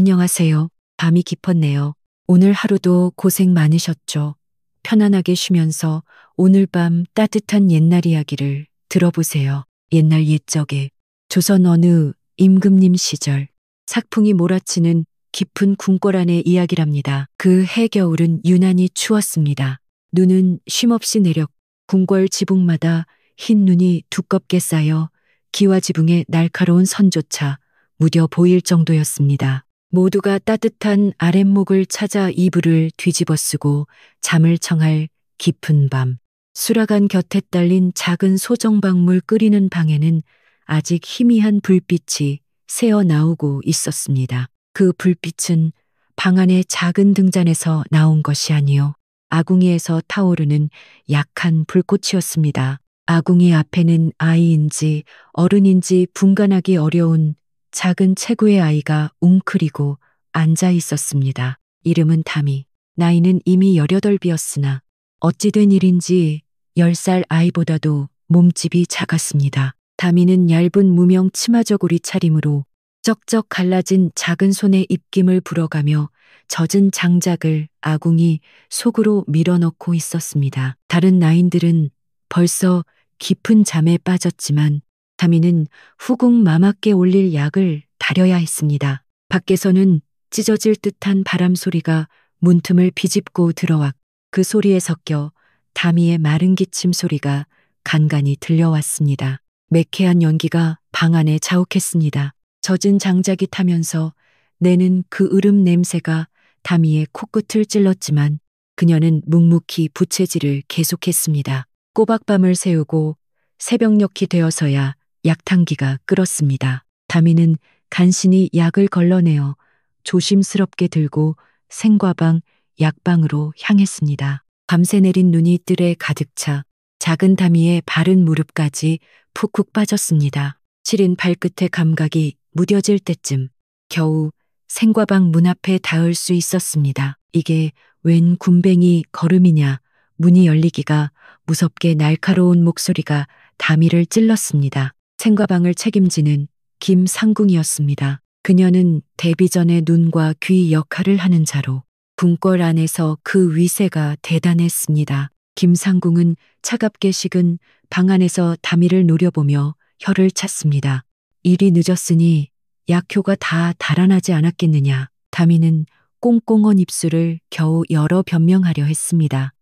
안녕하세요. 밤이 깊었네요. 오늘 하루도 고생 많으셨죠? 편안하게 쉬면서 오늘 밤 따뜻한 옛날 이야기를 들어보세요. 옛날 옛적에 조선 어느 임금님 시절 sak풍이 몰아치는 깊은 궁궐 안의 이야기랍니다. 그 해겨울은 유난히 추웠습니다. 눈은 쉼없이 내려 궁궐 지붕마다 흰 눈이 두껍게 쌓여 기와 지붕의 날카로운 선조차 무뎌 보일 정도였습니다. 모두가 따뜻한 아랫목을 찾아 이불을 뒤집어 쓰고 잠을 청할 깊은 밤, 수라간 곁에 딸린 작은 소정방물 끓이는 방에는 아직 희미한 불빛이 새어 나오고 있었습니다. 그 불빛은 방 안의 작은 등잔에서 나온 것이 아니요 아궁이에서 타오르는 약한 불꽃이었습니다. 아궁이 앞에는 아이인지 어른인지 분간하기 어려운 작은 체구의 아이가 웅크리고 앉아 있었습니다. 이름은 다미, 나이는 이미 18이었으나 어찌된 일인지 10살 아이보다도 몸집이 작았습니다. 다미는 얇은 무명 치마저고리 차림으로 쩍쩍 갈라진 작은 손에 입김을 불어가며 젖은 장작을 아궁이 속으로 밀어넣고 있었습니다. 다른 나인들은 벌써 깊은 잠에 빠졌지만 다미는 후궁 마맞게 올릴 약을 다려야 했습니다. 밖에서는 찢어질 듯한 바람 소리가 문틈을 비집고 들어와 그 소리에 섞여 다미의 마른 기침 소리가 간간이 들려왔습니다. 매캐한 연기가 방 안에 자욱했습니다. 젖은 장작이 타면서 내는 그 으름 냄새가 다미의 코끝을 찔렀지만 그녀는 묵묵히 부채질을 계속했습니다. 꼬박밤을 새우고 새벽녘이 되어서야 약탕기가 끓었습니다. 다미는 간신히 약을 걸러내어 조심스럽게 들고 생과방 약방으로 향했습니다. 밤새 내린 눈이 뜰에 가득 차 작은 다미의 바른 무릎까지 푹푹 빠졌습니다. 시린 발끝의 감각이 무뎌질 때쯤 겨우 생과방 문 앞에 닿을 수 있었습니다. 이게 웬 군뱅이 걸음이냐. 문이 열리기가 무섭게 날카로운 목소리가 다미를 찔렀습니다. 생과방을 책임지는 김상궁이었습니다. 그녀는 데뷔전의 눈과 귀 역할을 하는 자로 궁궐 안에서 그 위세가 대단했습니다. 김상궁은 차갑게 식은 방 안에서 다미를 노려보며 혀를 찼습니다. 일이 늦었으니 약효가 다 달아나지 않았겠느냐. 다미는 꽁꽁언 입술을 겨우 열어 변명하려 했습니다.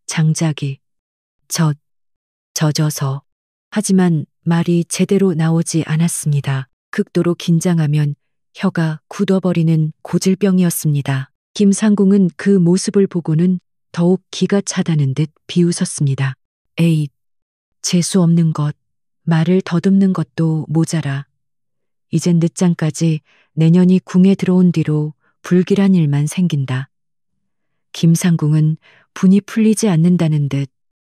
장작이 젖어서. 하지만 말이 제대로 나오지 않았습니다. 극도로 긴장하면 혀가 굳어버리는 고질병이었습니다. 김상궁은 그 모습을 보고는 더욱 기가 차다는 듯 비웃었습니다. 에이, 재수 없는 것, 말을 더듬는 것도 모자라. 이젠 늦장까지 내년이 궁에 들어온 뒤로 불길한 일만 생긴다. 김상궁은 분이 풀리지 않는다는 듯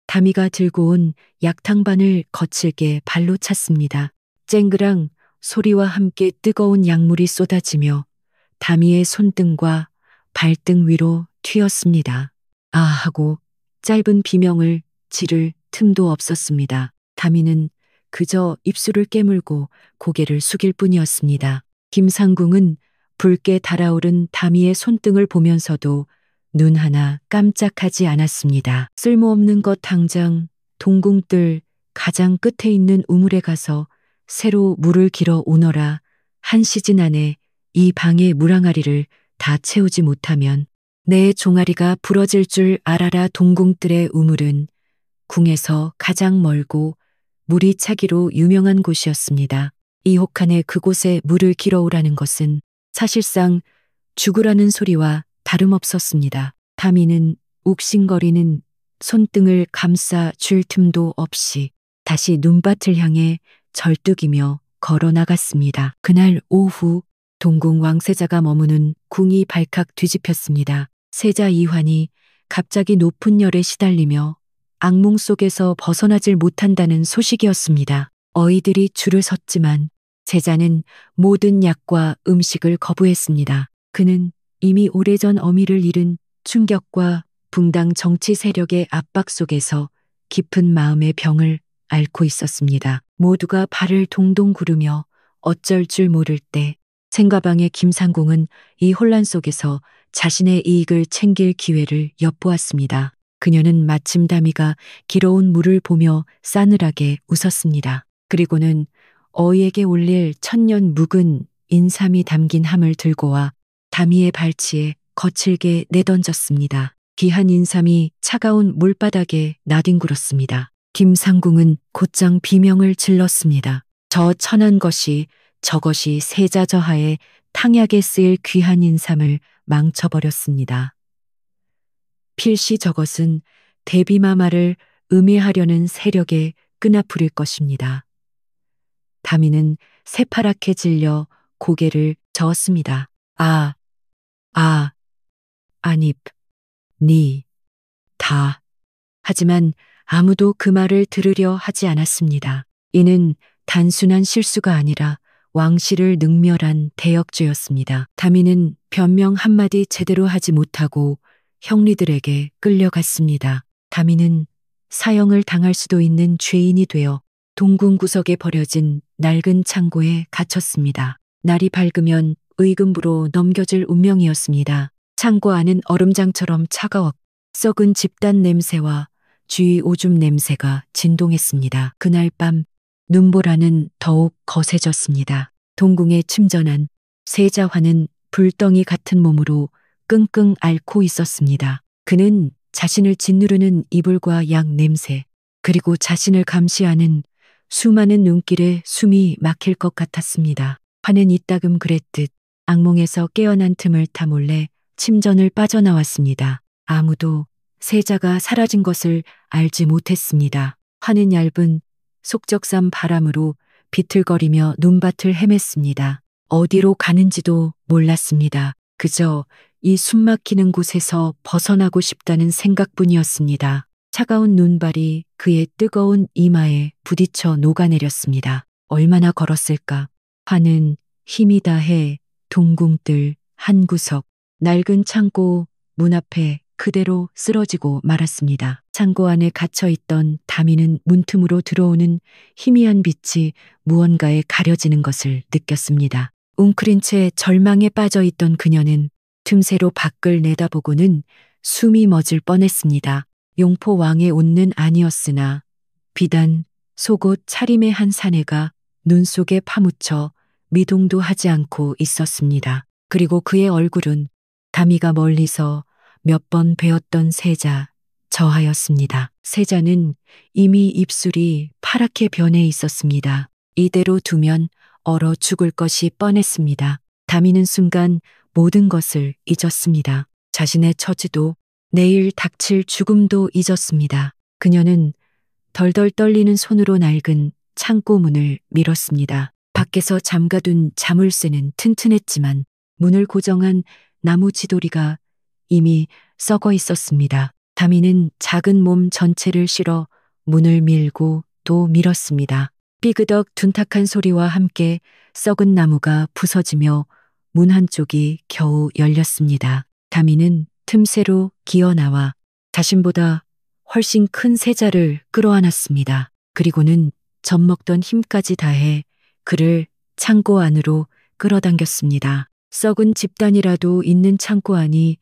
다미가 들고 온 약탕반을 거칠게 발로 찼습니다. 쨍그랑 소리와 함께 뜨거운 약물이 쏟아지며 다미의 손등과 발등 위로 튀었습니다. 아 하고 짧은 비명을 지를 틈도 없었습니다. 다미는 그저 입술을 깨물고 고개를 숙일 뿐이었습니다. 김상궁은 붉게 달아오른 다미의 손등을 보면서도 눈 하나 깜짝하지 않았습니다. 쓸모없는 것 당장 동궁뜰 가장 끝에 있는 우물에 가서 새로 물을 길어 오너라. 한 시즌 안에 이 방의 물항아리를 다 채우지 못하면 내 종아리가 부러질 줄 알아라. 동궁뜰의 우물은 궁에서 가장 멀고 물이 차기로 유명한 곳이었습니다. 이 혹한에 그곳에 물을 길어 오라는 것은 사실상 죽으라는 소리와 다름없었습니다. 다미는 욱신거리는 손등을 감싸 줄 틈도 없이 다시 눈밭을 향해 절뚝이며 걸어 나갔습니다. 그날 오후 동궁 왕세자가 머무는 궁이 발칵 뒤집혔습니다. 세자 이환이 갑자기 높은 열에 시달리며 악몽 속에서 벗어나질 못한다는 소식이었습니다. 어이들이 줄을 섰지만 세자는 모든 약과 음식을 거부했습니다. 그는 이미 오래전 어미를 잃은 충격과 붕당 정치 세력의 압박 속에서 깊은 마음의 병을 앓고 있었습니다. 모두가 발을 동동 구르며 어쩔 줄 모를 때 생가방의 김상궁은 이 혼란 속에서 자신의 이익을 챙길 기회를 엿보았습니다. 그녀는 마침 다미가 길어온 물을 보며 싸늘하게 웃었습니다. 그리고는 어이에게 올릴 천년 묵은 인삼이 담긴 함을 들고 와 다미의 발치에 거칠게 내던졌습니다. 귀한 인삼이 차가운 물바닥에 나뒹굴었습니다. 김상궁은 곧장 비명을 질렀습니다. 저 천한 것이 저것이 세자저하에 탕약에 쓰일 귀한 인삼을 망쳐버렸습니다. 필시 저것은 대비마마를 음해하려는 세력의 끈아풀일 것입니다. 다미는 새파랗게 질려 고개를 저었습니다. 아닙, 다. 하지만 아무도 그 말을 들으려 하지 않았습니다. 이는 단순한 실수가 아니라 왕실을 능멸한 대역죄였습니다. 다미는 변명 한마디 제대로 하지 못하고 형리들에게 끌려갔습니다. 다미는 사형을 당할 수도 있는 죄인이 되어 동궁 구석에 버려진 낡은 창고에 갇혔습니다. 날이 밝으면 의금부로 넘겨질 운명이었습니다. 창고 안은 얼음장처럼 차가웠고 썩은 집단 냄새와 쥐 오줌 냄새가 진동했습니다. 그날 밤 눈보라는 더욱 거세졌습니다. 동궁에 침전한 세자화는 불덩이 같은 몸으로 끙끙 앓고 있었습니다. 그는 자신을 짓누르는 이불과 약 냄새, 그리고 자신을 감시하는 수많은 눈길에 숨이 막힐 것 같았습니다. 화는 이따금 그랬듯 악몽에서 깨어난 틈을 타 몰래 침전을 빠져나왔습니다. 아무도 세자가 사라진 것을 알지 못했습니다. 화는 얇은 속적산 바람으로 비틀거리며 눈밭을 헤맸습니다. 어디로 가는지도 몰랐습니다. 그저 이 숨막히는 곳에서 벗어나고 싶다는 생각뿐이었습니다. 차가운 눈발이 그의 뜨거운 이마에 부딪혀 녹아내렸습니다. 얼마나 걸었을까? 화는 힘이 다해 동궁뜰 한 구석, 낡은 창고 문 앞에 그대로 쓰러지고 말았습니다. 창고 안에 갇혀있던 다미는 문틈으로 들어오는 희미한 빛이 무언가에 가려지는 것을 느꼈습니다. 웅크린 채 절망에 빠져있던 그녀는 틈새로 밖을 내다보고는 숨이 멎을 뻔했습니다. 용포 왕의 옷는 아니었으나 비단 속옷 차림의 한 사내가 눈 속에 파묻혀 미동도 하지 않고 있었습니다. 그리고 그의 얼굴은 다미가 멀리서 몇 번 뵈었던 세자 저하였습니다. 세자는 이미 입술이 파랗게 변해 있었습니다. 이대로 두면 얼어 죽을 것이 뻔했습니다. 다미는 순간 모든 것을 잊었습니다. 자신의 처지도 내일 닥칠 죽음도 잊었습니다. 그녀는 덜덜 떨리는 손으로 낡은 창고 문을 밀었습니다. 밖에서 잠가둔 자물쇠는 튼튼했지만 문을 고정한 나무 지도리가 이미 썩어 있었습니다. 다미는 작은 몸 전체를 실어 문을 밀고 또 밀었습니다. 삐그덕 둔탁한 소리와 함께 썩은 나무가 부서지며 문 한쪽이 겨우 열렸습니다. 다미는 틈새로 기어나와 자신보다 훨씬 큰 세자를 끌어안았습니다. 그리고는 젖먹던 힘까지 다해 그를 창고 안으로 끌어당겼습니다. 썩은 집단이라도 있는 창고 안이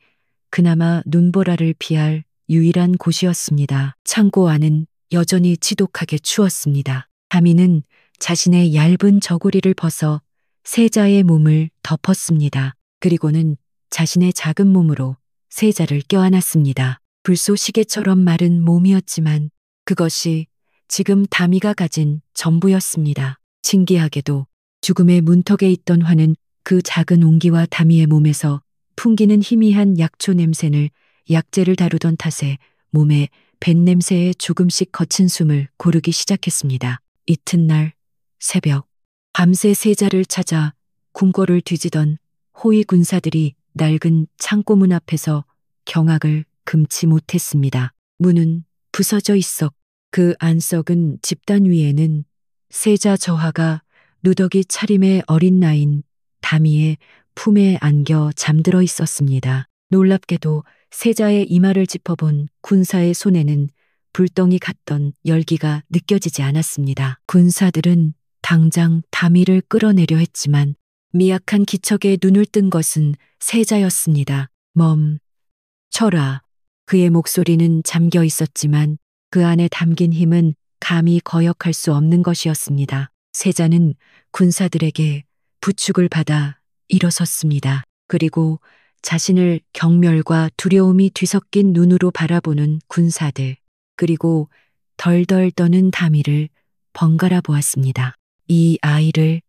그나마 눈보라를 피할 유일한 곳이었습니다. 창고 안은 여전히 지독하게 추웠습니다. 다미는 자신의 얇은 저고리를 벗어 세자의 몸을 덮었습니다. 그리고는 자신의 작은 몸으로 세자를 껴안았습니다. 불쏘시개처럼 마른 몸이었지만 그것이 지금 다미가 가진 전부였습니다. 신기하게도 죽음의 문턱에 있던 화는 그 작은 옹기와 다미의 몸에서 풍기는 희미한 약초 냄새를 약재를 다루던 탓에 몸에 뱃 냄새에 조금씩 거친 숨을 고르기 시작했습니다. 이튿날 새벽, 밤새 세자를 찾아 궁궐을 뒤지던 호위 군사들이 낡은 창고문 앞에서 경악을 금치 못했습니다. 문은 부서져 있었고 그 안썩은 집단 위에는 세자 저하가 누더기 차림의 어린 나인 다미의 품에 안겨 잠들어 있었습니다. 놀랍게도 세자의 이마를 짚어본 군사의 손에는 불덩이 같던 열기가 느껴지지 않았습니다. 군사들은 당장 다미를 끌어내려 했지만 미약한 기척에 눈을 뜬 것은 세자였습니다. 멈춰라. 그의 목소리는 잠겨 있었지만 그 안에 담긴 힘은 감히 거역할 수 없는 것이었습니다. 세자는 군사들에게 부축을 받아 일어섰습니다. 그리고 자신을 경멸과 두려움이 뒤섞인 눈으로 바라보는 군사들, 그리고 덜덜 떠는 다미를 번갈아 보았습니다. 이 아이를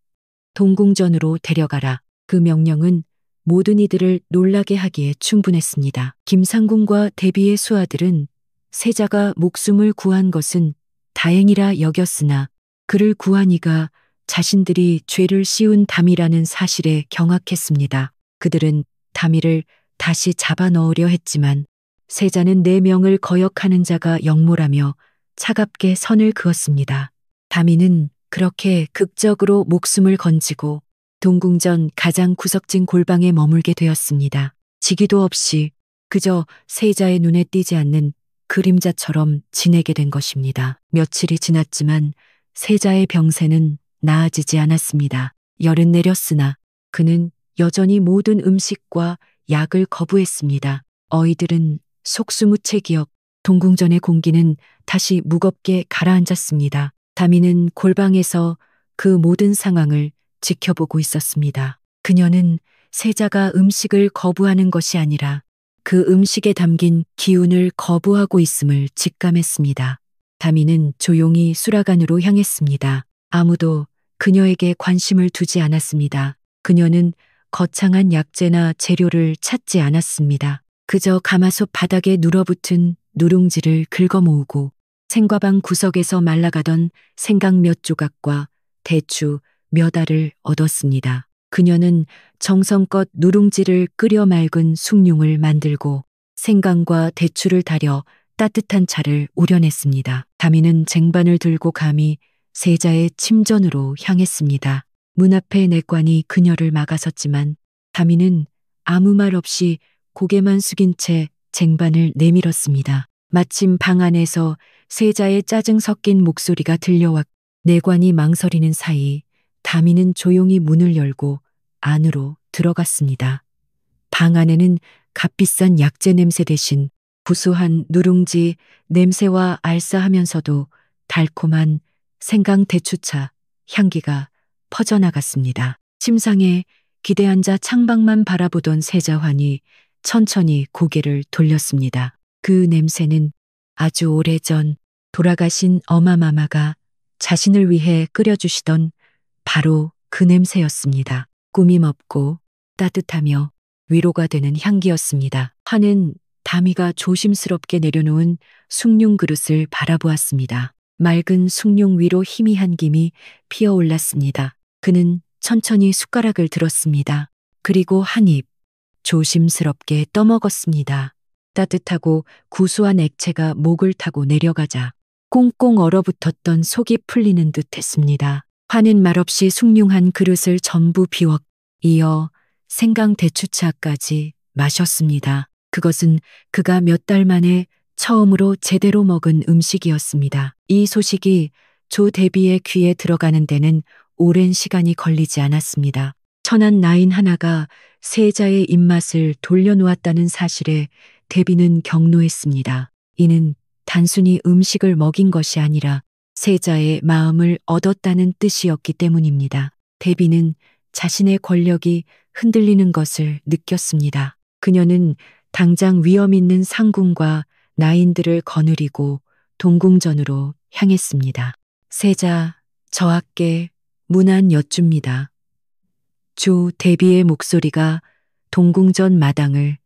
동궁전으로 데려가라. 그 명령은 모든 이들을 놀라게 하기에 충분했습니다. 김상궁과 대비의 수하들은 세자가 목숨을 구한 것은 다행이라 여겼으나 그를 구한 이가 자신들이 죄를 씌운 담이라는 사실에 경악했습니다. 그들은 담이를 다시 잡아 넣으려 했지만 세자는 네 명을 거역하는 자가 역모라며 차갑게 선을 그었습니다. 담이는 그렇게 극적으로 목숨을 건지고 동궁전 가장 구석진 골방에 머물게 되었습니다. 지기도 없이 그저 세자의 눈에 띄지 않는 그림자처럼 지내게 된 것입니다. 며칠이 지났지만 세자의 병세는 나아지지 않았습니다. 열은 내렸으나 그는 여전히 모든 음식과 약을 거부했습니다. 어이들은 속수무책이었 동궁전의 공기는 다시 무겁게 가라앉았습니다. 다미는 골방에서 그 모든 상황을 지켜보고 있었습니다. 그녀는 세자가 음식을 거부하는 것이 아니라 그 음식에 담긴 기운을 거부하고 있음을 직감했습니다. 다미는 조용히 수라간으로 향했습니다. 아무도 그녀에게 관심을 두지 않았습니다. 그녀는 거창한 약재나 재료를 찾지 않았습니다. 그저 가마솥 바닥에 눌어붙은 누룽지를 긁어모으고 생과방 구석에서 말라가던 생강 몇 조각과 대추 몇 알을 얻었습니다. 그녀는 정성껏 누룽지를 끓여 맑은 숭늉을 만들고 생강과 대추를 달여 따뜻한 차를 우려냈습니다. 다미는 쟁반을 들고 감히 세자의 침전으로 향했습니다. 문 앞에 내관이 그녀를 막아섰지만 다미는 아무 말 없이 고개만 숙인 채 쟁반을 내밀었습니다. 마침 방 안에서 세자의 짜증 섞인 목소리가 들려왔고 내관이 망설이는 사이 다미는 조용히 문을 열고 안으로 들어갔습니다. 방 안에는 값비싼 약재 냄새 대신 구수한 누룽지 냄새와 알싸하면서도 달콤한 생강 대추차 향기가 퍼져나갔습니다. 침상에 기대 앉아 창밖만 바라보던 세자환이 천천히 고개를 돌렸습니다. 그 냄새는 아주 오래전 돌아가신 어마마마가 자신을 위해 끓여주시던 바로 그 냄새였습니다. 꾸밈 없고 따뜻하며 위로가 되는 향기였습니다. 환은 다미가 조심스럽게 내려놓은 숭늉 그릇을 바라보았습니다. 맑은 숭늉 위로 희미한 김이 피어올랐습니다. 그는 천천히 숟가락을 들었습니다. 그리고 한 입 조심스럽게 떠먹었습니다. 따뜻하고 구수한 액체가 목을 타고 내려가자 꽁꽁 얼어붙었던 속이 풀리는 듯 했습니다. 환은 말없이 숭늉한 그릇을 전부 비웠 이어 생강 대추차까지 마셨습니다. 그것은 그가 몇 달 만에 처음으로 제대로 먹은 음식이었습니다. 이 소식이 조 대비의 귀에 들어가는 데는 오랜 시간이 걸리지 않았습니다. 천한 나인 하나가 세자의 입맛을 돌려놓았다는 사실에 대비는 경노했습니다. 이는 단순히 음식을 먹인 것이 아니라 세자의 마음을 얻었다는 뜻이었기 때문입니다. 대비는 자신의 권력이 흔들리는 것을 느꼈습니다. 그녀는 당장 위험 있는 상궁과 나인들을 거느리고 동궁전으로 향했습니다. 세자, 저하께 문안 여쭙니다. 조 대비의 목소리가 동궁전 마당을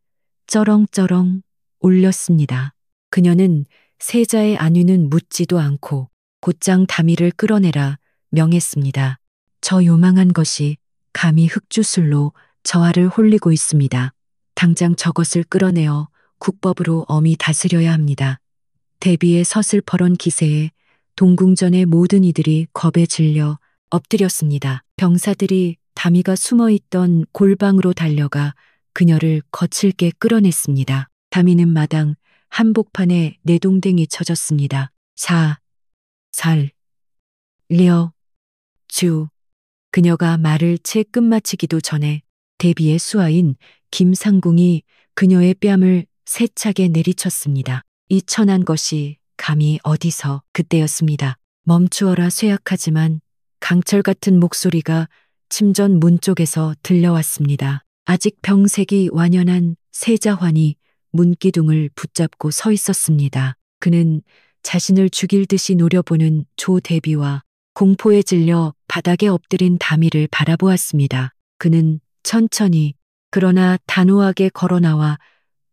쩌렁쩌렁 울렸습니다. 그녀는 세자의 안위는 묻지도 않고 곧장 다미를 끌어내라 명했습니다. 저 요망한 것이 감히 흑주술로 저하를 홀리고 있습니다. 당장 저것을 끌어내어 국법으로 엄히 다스려야 합니다. 대비의 서슬퍼런 기세에 동궁전의 모든 이들이 겁에 질려 엎드렸습니다. 병사들이 다미가 숨어있던 골방으로 달려가 그녀를 거칠게 끌어냈습니다. 다미는 마당 한복판에 내동댕이 쳐졌습니다. 살, 려, 주. 그녀가 말을 채 끝마치기도 전에 대비의 수하인 김상궁이 그녀의 뺨을 세차게 내리쳤습니다. 이 천한 것이 감히 어디서. 그때였습니다. 멈추어라. 쇠약하지만 강철 같은 목소리가 침전 문 쪽에서 들려왔습니다. 아직 병색이 완연한 세자환이 문기둥을 붙잡고 서 있었습니다. 그는 자신을 죽일 듯이 노려보는 조대비와 공포에 질려 바닥에 엎드린 다미를 바라보았습니다. 그는 천천히 그러나 단호하게 걸어나와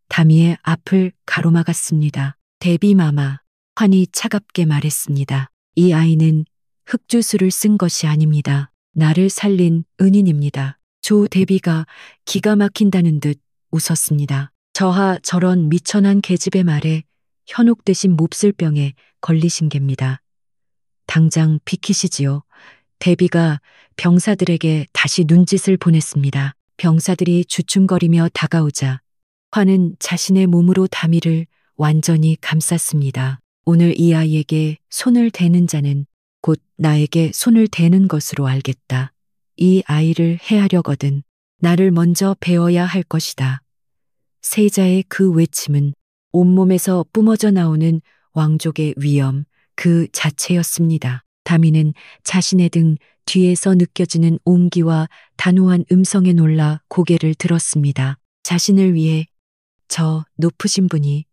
다미의 앞을 가로막았습니다. 대비마마, 환이 차갑게 말했습니다. 이 아이는 흑주술을 쓴 것이 아닙니다. 나를 살린 은인입니다. 조대비가 기가 막힌다는 듯 웃었습니다. 저하 저런 미천한 계집의 말에 현혹되신 몹쓸병에 걸리신 geb니다. 당장 비키시지요. 대비가 병사들에게 다시 눈짓을 보냈습니다. 병사들이 주춤거리며 다가오자 환은 자신의 몸으로 다미를 완전히 감쌌습니다. 오늘 이 아이에게 손을 대는 자는 곧 나에게 손을 대는 것으로 알겠다. 이 아이를 해하려거든 나를 먼저 베어야 할 것이다. 세자의 그 외침은 온몸에서 뿜어져 나오는 왕족의 위엄 그 자체였습니다. 다미는 자신의 등 뒤에서 느껴지는 온기와 단호한 음성에 놀라 고개를 들었습니다. 자신을 위해 저 높으신 분이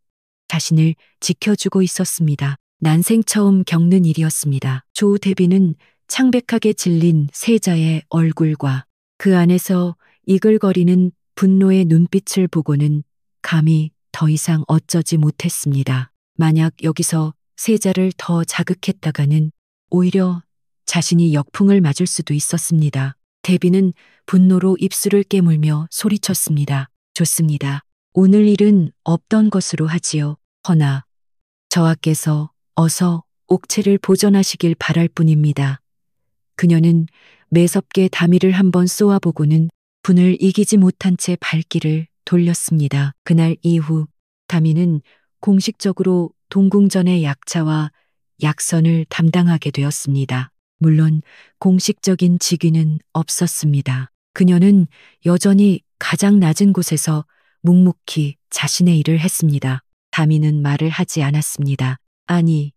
자신을 지켜주고 있었습니다. 난생 처음 겪는 일이었습니다. 조대비는 창백하게 질린 세자의 얼굴과 그 안에서 이글거리는 분노의 눈빛을 보고는 감히 더 이상 어쩌지 못했습니다. 만약 여기서 세자를 더 자극했다가는 오히려 자신이 역풍을 맞을 수도 있었습니다. 대비는 분노로 입술을 깨물며 소리쳤습니다. 좋습니다. 오늘 일은 없던 것으로 하지요. 허나 저하께서 어서 옥체를 보전하시길 바랄 뿐입니다. 그녀는 매섭게 다미를 한번 쏘아보고는 분을 이기지 못한 채 발길을 돌렸습니다. 그날 이후 다미는 공식적으로 동궁전의 약차와 약선을 담당하게 되었습니다. 물론 공식적인 직위는 없었습니다. 그녀는 여전히 가장 낮은 곳에서 묵묵히 자신의 일을 했습니다. 다미는 말을 하지 않았습니다. 아니,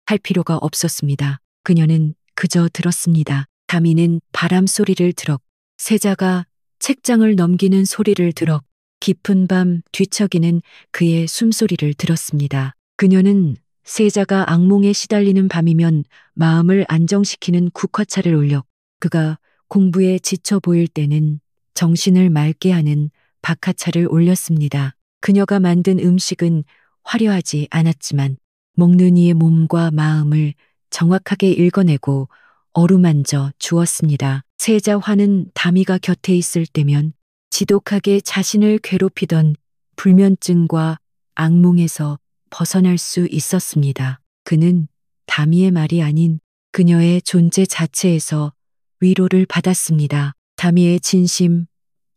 할 필요가 없었습니다. 그녀는 그저 들었습니다. 다미는 바람 소리를 들었, 세자가 책장을 넘기는 소리를 들었, 깊은 밤 뒤척이는 그의 숨소리를 들었습니다. 그녀는 세자가 악몽에 시달리는 밤이면 마음을 안정시키는 국화차를 올려 그가 공부에 지쳐 보일 때는 정신을 맑게 하는 박하차를 올렸습니다. 그녀가 만든 음식은 화려하지 않았지만 먹는 이의 몸과 마음을 정확하게 읽어내고 어루만져 주었습니다. 세자화는 다미가 곁에 있을 때면 지독하게 자신을 괴롭히던 불면증과 악몽에서 벗어날 수 있었습니다. 그는 다미의 말이 아닌 그녀의 존재 자체에서 위로를 받았습니다. 다미의 진심,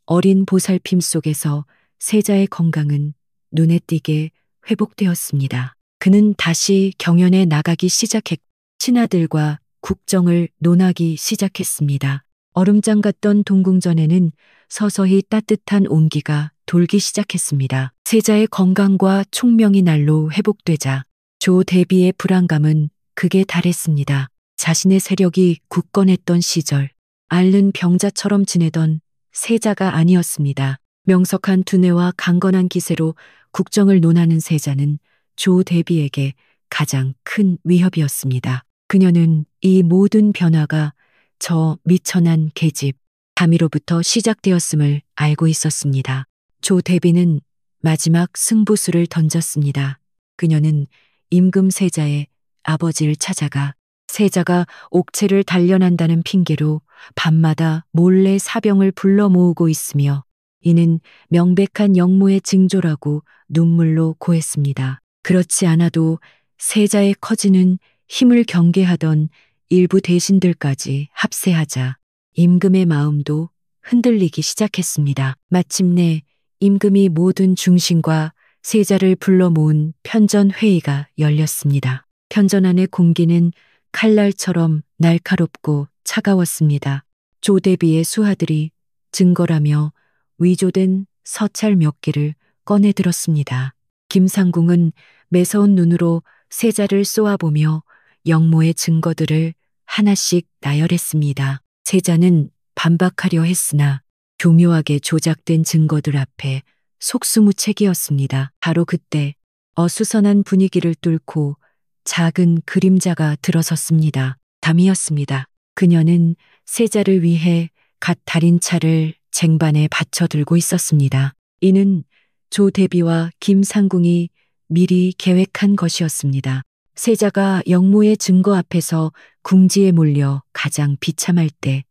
어린 보살핌 속에서 세자의 건강은 눈에 띄게 회복되었습니다. 그는 다시 경연에 나가기 시작했고 신하들과 국정을 논하기 시작했습니다. 얼음장 같던 동궁전에는 서서히 따뜻한 온기가 돌기 시작했습니다. 세자의 건강과 총명이 날로 회복되자 조대비의 불안감은 극에 달했습니다. 자신의 세력이 굳건했던 시절 앓는 병자처럼 지내던 세자가 아니었습니다. 명석한 두뇌와 강건한 기세로 국정을 논하는 세자는 조대비에게 가장 큰 위협이었습니다. 그녀는 이 모든 변화가 저 미천한 계집 다미로부터 시작되었음을 알고 있었습니다. 조대비는 마지막 승부수를 던졌습니다. 그녀는 임금세자의 아버지를 찾아가 세자가 옥체를 단련한다는 핑계로 밤마다 몰래 사병을 불러 모으고 있으며 이는 명백한 역모의 징조라고 눈물로 고했습니다. 그렇지 않아도 세자의 커지는 힘을 경계하던 일부 대신들까지 합세하자 임금의 마음도 흔들리기 시작했습니다. 마침내 임금이 모든 중신과 세자를 불러 모은 편전 회의가 열렸습니다. 편전 안의 공기는 칼날처럼 날카롭고 차가웠습니다. 조대비의 수하들이 증거라며 위조된 서찰 몇 개를 꺼내 들었습니다. 김상궁은 매서운 눈으로 세자를 쏘아보며 영모의 증거들을 하나씩 나열했습니다. 세자는 반박하려 했으나 교묘하게 조작된 증거들 앞에 속수무책이었습니다. 바로 그때 어수선한 분위기를 뚫고 작은 그림자가 들어섰습니다. 담이었습니다. 그녀는 세자를 위해 갓 달인 차를 쟁반에 받쳐 들고 있었습니다. 이는 조대비와 김상궁이 미리 계획한 것이었습니다. 세자가 영모의 증거 앞에서 궁지에 몰려 가장 비참할 때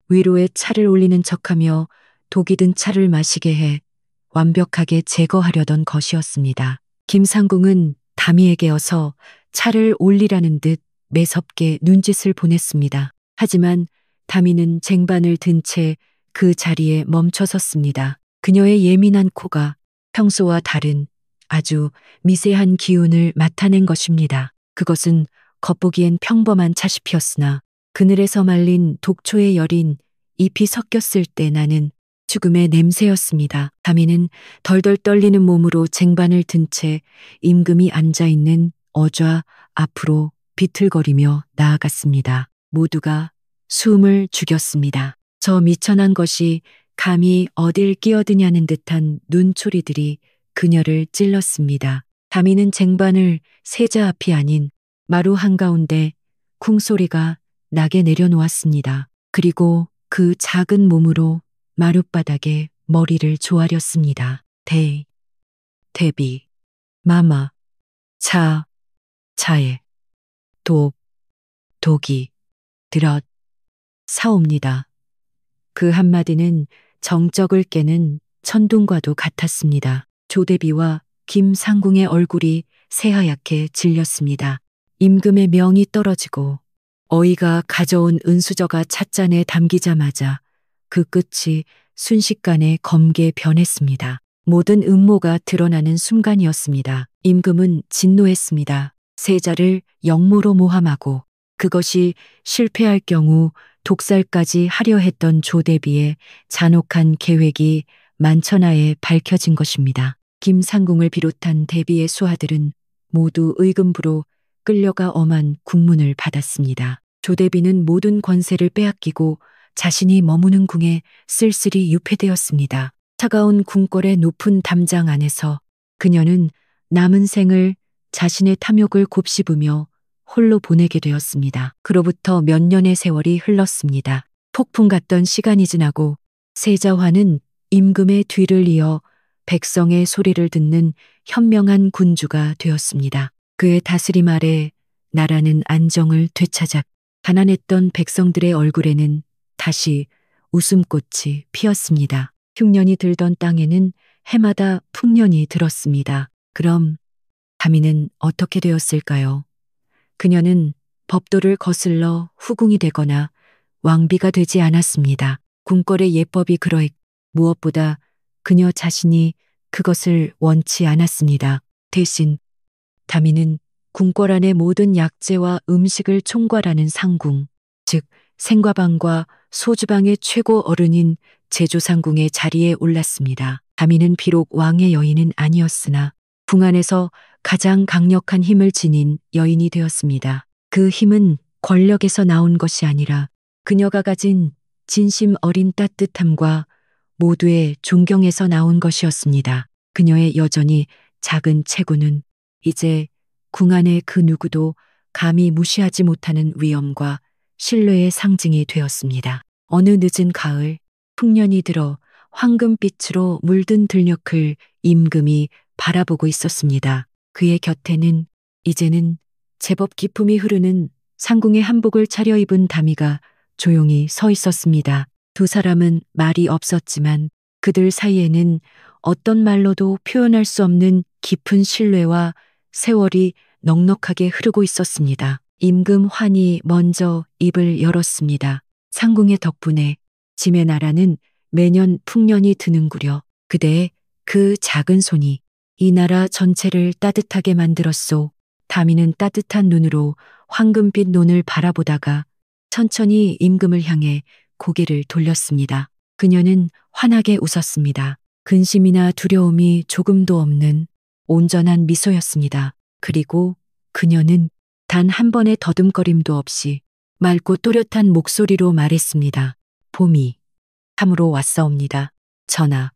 위로에 차를 올리는 척하며 독이 든 차를 마시게 해 완벽하게 제거하려던 것이었습니다. 김상궁은 담이에게 어서 차를 올리라는 듯 매섭게 눈짓을 보냈습니다. 하지만 담이는 쟁반을 든 채 그 자리에 멈춰 섰습니다. 그녀의 예민한 코가 평소와 다른 아주 미세한 기운을 맡아낸 것입니다. 그것은 겉보기엔 평범한 차시피였으나 그늘에서 말린 독초의 열인 잎이 섞였을 때 나는 죽음의 냄새였습니다. 담이는 덜덜 떨리는 몸으로 쟁반을 든 채 임금이 앉아있는 어좌 앞으로 비틀거리며 나아갔습니다. 모두가 숨을 죽였습니다. 저 미천한 것이 감히 어딜 끼어드냐는 듯한 눈초리들이 그녀를 찔렀습니다. 담이는 쟁반을 세자 앞이 아닌 마루 한가운데 쿵소리가 나게 내려놓았습니다. 그리고 그 작은 몸으로 마룻바닥에 머리를 조아렸습니다. 대비, 마마, 차에, 독이, 사옵니다. 그 한마디는 정적을 깨는 천둥과도 같았습니다. 조대비와 김상궁의 얼굴이 새하얗게 질렸습니다. 임금의 명이 떨어지고 어이가 가져온 은수저가 찻잔에 담기자마자 그 끝이 순식간에 검게 변했습니다. 모든 음모가 드러나는 순간이었습니다. 임금은 진노했습니다. 세자를 영모로 모함하고 그것이 실패할 경우 독살까지 하려 했던 조대비의 잔혹한 계획이 만천하에 밝혀진 것입니다. 김상궁을 비롯한 대비의 수하들은 모두 의금부로 끌려가 엄한 국문을 받았습니다. 조대비는 모든 권세를 빼앗기고 자신이 머무는 궁에 쓸쓸히 유폐되었습니다. 차가운 궁궐의 높은 담장 안에서 그녀는 남은 생을 자신의 탐욕을 곱씹으며 홀로 보내게 되었습니다. 그로부터 몇 년의 세월이 흘렀습니다. 폭풍 같던 시간이 지나고 세자화는 임금의 뒤를 이어 백성의 소리를 듣는 현명한 군주가 되었습니다. 그의 다스림 아래 나라는 안정을 되찾아 가난했던 백성들의 얼굴에는 다시 웃음꽃이 피었습니다. 흉년이 들던 땅에는 해마다 풍년이 들었습니다. 그럼 담이는 어떻게 되었을까요? 그녀는 법도를 거슬러 후궁이 되거나 왕비가 되지 않았습니다. 궁궐의 예법이 그러했고 무엇보다 그녀 자신이 그것을 원치 않았습니다. 대신 담이는 궁궐 안의 모든 약재와 음식을 총괄하는 상궁, 즉 생과방과 소주방의 최고 어른인 제조상궁의 자리에 올랐습니다. 담이는 비록 왕의 여인은 아니었으나 궁 안에서 가장 강력한 힘을 지닌 여인이 되었습니다. 그 힘은 권력에서 나온 것이 아니라 그녀가 가진 진심 어린 따뜻함과 모두의 존경에서 나온 것이었습니다. 그녀의 여전히 작은 체구는 이제 궁 안의 그 누구도 감히 무시하지 못하는 위엄과 신뢰의 상징이 되었습니다. 어느 늦은 가을 풍년이 들어 황금빛으로 물든 들녘을 임금이 바라보고 있었습니다. 그의 곁에는 이제는 제법 기품이 흐르는 상궁의 한복을 차려입은 담이가 조용히 서 있었습니다. 두 사람은 말이 없었지만 그들 사이에는 어떤 말로도 표현할 수 없는 깊은 신뢰와 세월이 넉넉하게 흐르고 있었습니다. 임금 환이 먼저 입을 열었습니다. 상궁의 덕분에 짐의 나라는 매년 풍년이 드는구려. 그대의 그 작은 손이 이 나라 전체를 따뜻하게 만들었소. 담이는 따뜻한 눈으로 황금빛 논을 바라보다가 천천히 임금을 향해 고개를 돌렸습니다. 그녀는 환하게 웃었습니다. 근심이나 두려움이 조금도 없는 온전한 미소였습니다. 그리고 그녀는 단 한 번의 더듬거림도 없이 맑고 또렷한 목소리로 말했습니다. 봄이 참으로 왔사옵니다. 전하,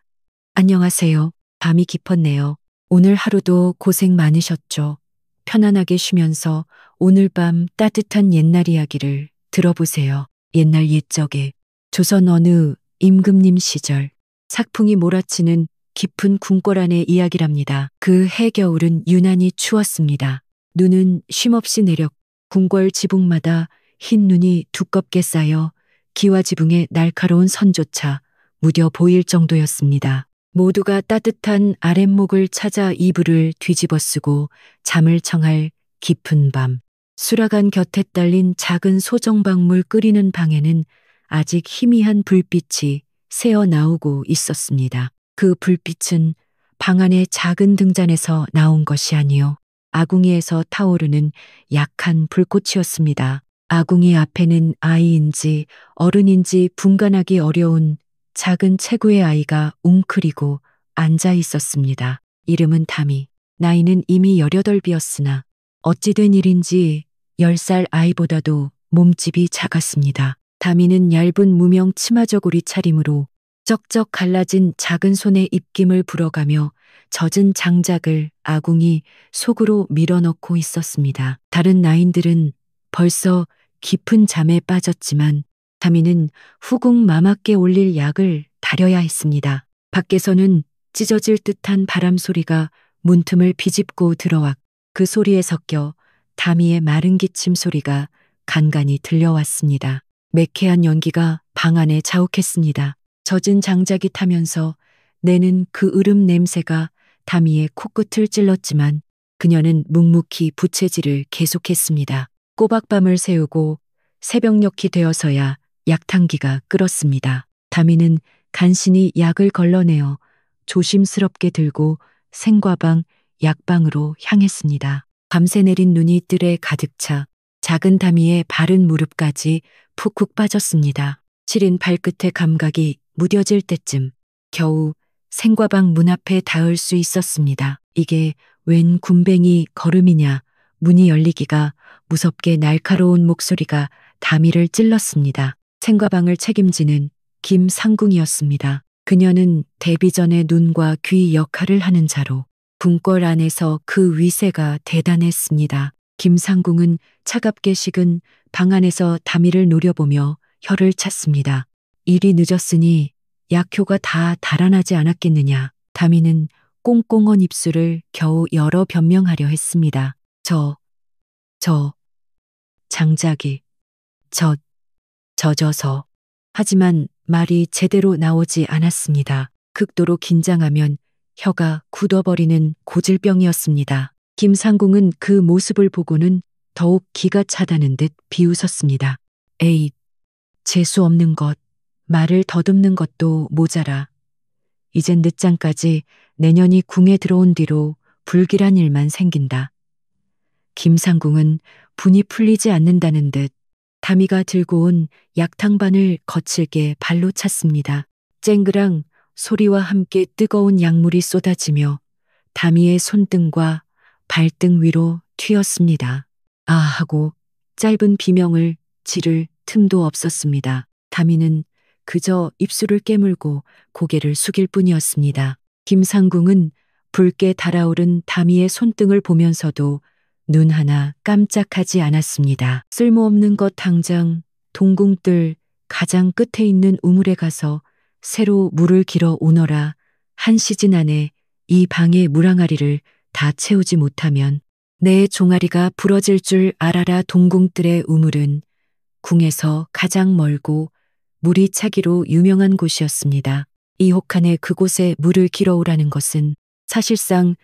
안녕하세요. 밤이 깊었네요. 오늘 하루도 고생 많으셨죠. 편안하게 쉬면서 오늘 밤 따뜻한 옛날 이야기를 들어보세요. 옛날 옛적에 조선 어느 임금님 시절 sak풍이 몰아치는 깊은 궁궐 안의 이야기랍니다. 그 해 겨울은 유난히 추웠습니다. 눈은 쉼없이 내렸고 궁궐 지붕마다 흰 눈이 두껍게 쌓여 기와 지붕의 날카로운 선조차 무뎌 보일 정도였습니다. 모두가 따뜻한 아랫목을 찾아 이불을 뒤집어 쓰고 잠을 청할 깊은 밤. 수라간 곁에 딸린 작은 소정방물 끓이는 방에는 아직 희미한 불빛이 새어 나오고 있었습니다. 그 불빛은 방 안의 작은 등잔에서 나온 것이 아니요 아궁이에서 타오르는 약한 불꽃이었습니다. 아궁이 앞에는 아이인지 어른인지 분간하기 어려운 작은 체구의 아이가 웅크리고 앉아 있었습니다. 이름은 담이, 나이는 이미 18이었으나 어찌 된 일인지 10살 아이보다도 몸집이 작았습니다. 담이는 얇은 무명 치마저고리 차림으로 쩍쩍 갈라진 작은 손에 입김을 불어가며 젖은 장작을 아궁이 속으로 밀어넣고 있었습니다. 다른 나인들은 벌써 깊은 잠에 빠졌지만 담이는 후궁 마마께 올릴 약을 다려야 했습니다. 밖에서는 찢어질 듯한 바람 소리가 문틈을 비집고 들어왔고 그 소리에 섞여 담이의 마른 기침 소리가 간간이 들려왔습니다. 매캐한 연기가 방 안에 자욱했습니다. 젖은 장작이 타면서 내는 그 으름 냄새가 담이의 코끝을 찔렀지만 그녀는 묵묵히 부채질을 계속했습니다. 꼬박밤을 새우고 새벽녘이 되어서야 약탕기가 끓었습니다. 담이는 간신히 약을 걸러내어 조심스럽게 들고 생과방, 약방으로 향했습니다. 밤새 내린 눈이 뜰에 가득 차 작은 담이의 바른 무릎까지 푹푹 빠졌습니다. 시린 발끝의 감각이 무뎌질 때쯤 겨우 생과방 문 앞에 닿을 수 있었습니다. 이게 웬 군뱅이 걸음이냐. 문이 열리기가 무섭게 날카로운 목소리가 담이를 찔렀습니다. 생과방을 책임지는 김상궁이었습니다. 그녀는 데뷔전의 눈과 귀 역할을 하는 자로 궁궐 안에서 그 위세가 대단했습니다. 김상궁은 차갑게 식은 방 안에서 담이를 노려보며 혀를 찼습니다. 일이 늦었으니 약효가 다 달아나지 않았겠느냐. 담이는 꽁꽁언 입술을 겨우 열어 변명하려 했습니다. 장작이 젖어서. 하지만 말이 제대로 나오지 않았습니다. 극도로 긴장하면 혀가 굳어버리는 고질병이었습니다. 김상궁은 그 모습을 보고는 더욱 기가 차다는 듯 비웃었습니다. 에이, 재수 없는 것, 말을 더듬는 것도 모자라. 이젠 늦장까지 내년이 궁에 들어온 뒤로 불길한 일만 생긴다. 김상궁은 분이 풀리지 않는다는 듯 담이가 들고 온 약탕반을 거칠게 발로 찼습니다. 쨍그랑 소리와 함께 뜨거운 약물이 쏟아지며 담이의 손등과 발등 위로 튀었습니다. 아 하고 짧은 비명을 지를 틈도 없었습니다. 담이는 그저 입술을 깨물고 고개를 숙일 뿐이었습니다. 김상궁은 붉게 달아오른 담이의 손등을 보면서도 눈 하나 깜짝하지 않았습니다. 쓸모없는 것 당장 동궁뜰 가장 끝에 있는 우물에 가서 새로 물을 길어 오너라. 한 시즌 안에 이 방의 물항아리를 다 채우지 못하면 내 종아리가 부러질 줄 알아라. 동궁뜰의 우물은 궁에서 가장 멀고 물이 차기로 유명한 곳이었습니다. 이 혹한에 그곳에 물을 길어오라는 것은 사실상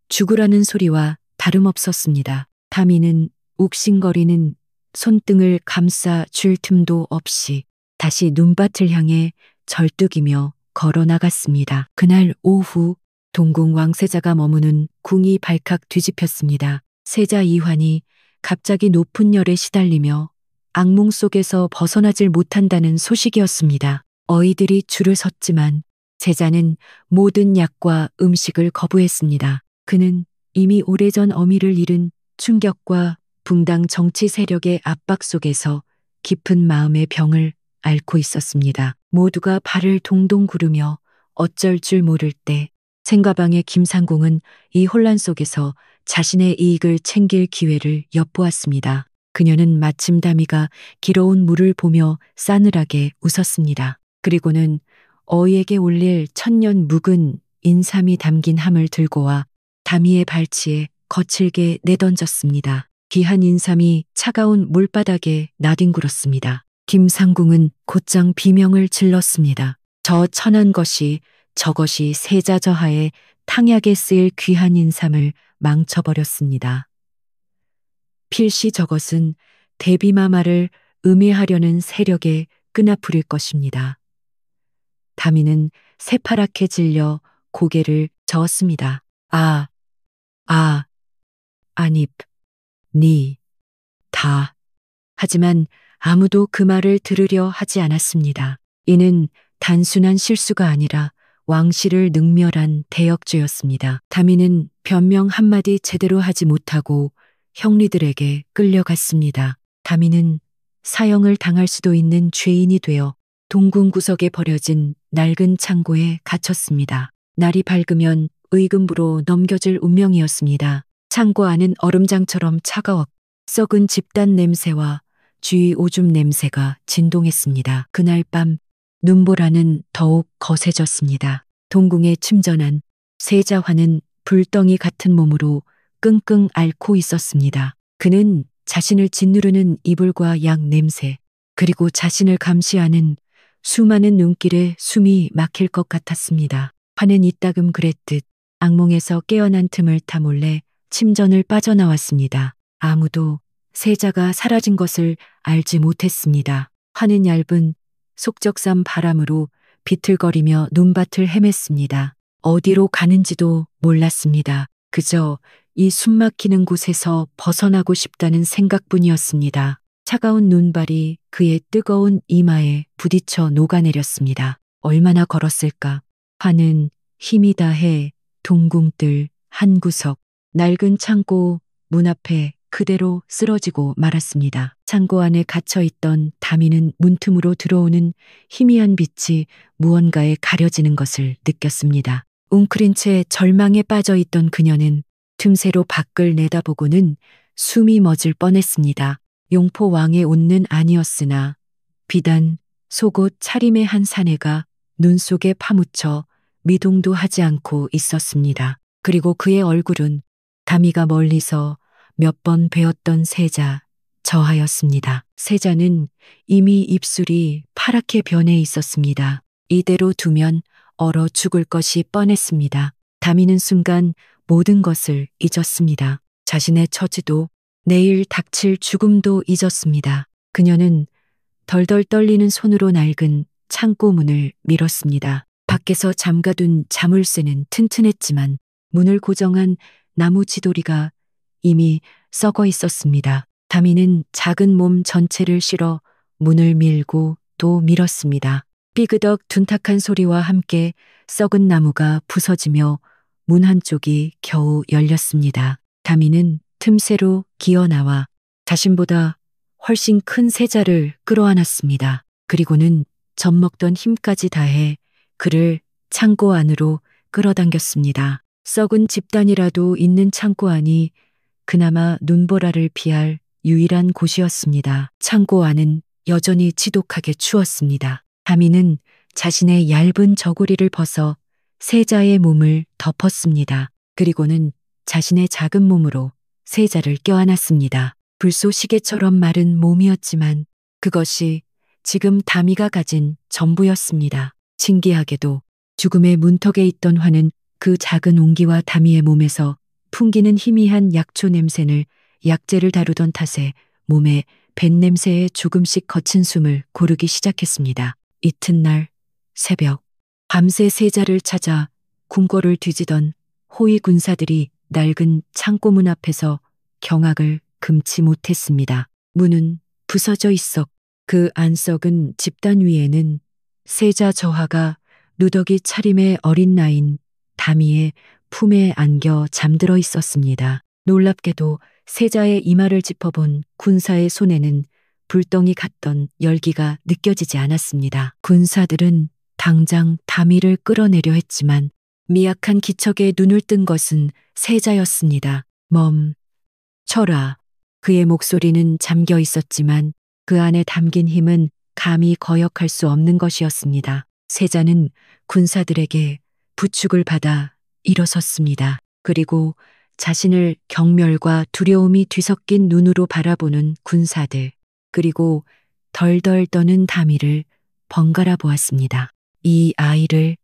죽으라는 소리와 다름없었습니다. 담이는 욱신거리는 손등을 감싸 줄 틈도 없이 다시 눈밭을 향해 절뚝이며 걸어 나갔습니다. 그날 오후 동궁 왕세자가 머무는 궁이 발칵 뒤집혔습니다. 세자 이환이 갑자기 높은 열에 시달리며 악몽 속에서 벗어나질 못한다는 소식이었습니다. 어이들이 줄을 섰지만 세자는 모든 약과 음식을 거부했습니다. 그는 이미 오래전 어미를 잃은 충격과 붕당 정치 세력의 압박 속에서 깊은 마음의 병을 앓고 있었습니다. 모두가 발을 동동 구르며 어쩔 줄 모를 때 생가방의 김상궁은 이 혼란 속에서 자신의 이익을 챙길 기회를 엿보았습니다. 그녀는 마침 다미가 길어온 물을 보며 싸늘하게 웃었습니다. 그리고는 어이에게 올릴 천년 묵은 인삼이 담긴 함을 들고 와 다미의 발치에 거칠게 내던졌습니다. 귀한 인삼이 차가운 물바닥에 나뒹굴었습니다. 김상궁은 곧장 비명을 질렀습니다. 저 천한 것이 저것이 세자저하에 탕약에 쓰일 귀한 인삼을 망쳐버렸습니다. 필시 저것은 대비마마를 음해하려는 세력의 끈앞풀일 것입니다. 다미는 새파랗게 질려 고개를 저었습니다. 아닙, 다. 하지만 아무도 그 말을 들으려 하지 않았습니다. 이는 단순한 실수가 아니라 왕실을 능멸한 대역죄였습니다. 다미는 변명 한마디 제대로 하지 못하고 형리들에게 끌려갔습니다. 다미는 사형을 당할 수도 있는 죄인이 되어 동궁 구석에 버려진 낡은 창고에 갇혔습니다. 날이 밝으면 의금부로 넘겨질 운명이었습니다. 창고 안은 얼음장처럼 차가웠고 썩은 집단 냄새와 주위 오줌 냄새가 진동했습니다. 그날 밤 눈보라는 더욱 거세졌습니다. 동궁에 침전한 세자화는 불덩이 같은 몸으로 끙끙 앓고 있었습니다. 그는 자신을 짓누르는 이불과 약 냄새, 그리고 자신을 감시하는 수많은 눈길에 숨이 막힐 것 같았습니다. 화는 이따금 그랬듯 악몽에서 깨어난 틈을 타 몰래 침전을 빠져나왔습니다. 아무도 세자가 사라진 것을 알지 못했습니다. 화는 얇은 속적산 바람으로 비틀거리며 눈밭을 헤맸습니다. 어디로 가는지도 몰랐습니다. 그저 이 숨막히는 곳에서 벗어나고 싶다는 생각뿐이었습니다. 차가운 눈발이 그의 뜨거운 이마에 부딪혀 녹아내렸습니다. 얼마나 걸었을까? 화는 힘이 다해 동궁뜰 한 구석, 낡은 창고 문 앞에 그대로 쓰러지고 말았습니다. 창고 안에 갇혀있던 다미는 문틈으로 들어오는 희미한 빛이 무언가에 가려지는 것을 느꼈습니다. 웅크린 채 절망에 빠져있던 그녀는 틈새로 밖을 내다보고는 숨이 멎을 뻔했습니다. 용포 왕의 옷는 아니었으나 비단 속옷 차림의 한 사내가 눈 속에 파묻혀 미동도 하지 않고 있었습니다. 그리고 그의 얼굴은 다미가 멀리서 몇 번 뵈었던 세자 저하였습니다. 세자는 이미 입술이 파랗게 변해 있었습니다. 이대로 두면 얼어 죽을 것이 뻔했습니다. 다미는 순간 모든 것을 잊었습니다. 자신의 처지도 내일 닥칠 죽음도 잊었습니다. 그녀는 덜덜 떨리는 손으로 낡은 창고 문을 밀었습니다. 밖에서 잠가둔 자물쇠는 튼튼했지만 문을 고정한 나무 지도리가 이미 썩어 있었습니다. 다미는 작은 몸 전체를 실어 문을 밀고 또 밀었습니다. 삐그덕 둔탁한 소리와 함께 썩은 나무가 부서지며 문 한쪽이 겨우 열렸습니다. 다미는 틈새로 기어나와 자신보다 훨씬 큰 세자를 끌어안았습니다. 그리고는 젖먹던 힘까지 다해 그를 창고 안으로 끌어당겼습니다. 썩은 집단이라도 있는 창고 안이 그나마 눈보라를 피할 유일한 곳이었습니다. 창고 안은 여전히 지독하게 추웠습니다. 다미는 자신의 얇은 저고리를 벗어 세자의 몸을 덮었습니다. 그리고는 자신의 작은 몸으로 세자를 껴안았습니다. 불쏘시개처럼 마른 몸이었지만 그것이 지금 다미가 가진 전부였습니다. 신기하게도 죽음의 문턱에 있던 화는 그 작은 옹기와 다미의 몸에서 풍기는 희미한 약초 냄새를 약재를 다루던 탓에 몸에 뱃 냄새에 조금씩 거친 숨을 고르기 시작했습니다. 이튿날 새벽, 밤새 세자를 찾아 궁궐을 뒤지던 호위 군사들이 낡은 창고문 앞에서 경악을 금치 못했습니다. 문은 부서져 있어 그 안썩은 집단 위에는 세자 저하가 누더기 차림의 어린 나인 다미의 품에 안겨 잠들어 있었습니다. 놀랍게도 세자의 이마를 짚어본 군사의 손에는 불덩이 같던 열기가 느껴지지 않았습니다. 군사들은 당장 다미를 끌어내려 했지만 미약한 기척에 눈을 뜬 것은 세자였습니다. 멈춰라. 그의 목소리는 잠겨 있었지만 그 안에 담긴 힘은 감히 거역할 수 없는 것이었습니다. 세자는 군사들에게 부축을 받아 일어섰습니다. 그리고 자신을 경멸과 두려움이 뒤섞인 눈으로 바라보는 군사들, 그리고 덜덜 떠는 다미를 번갈아 보았습니다. 이 아이를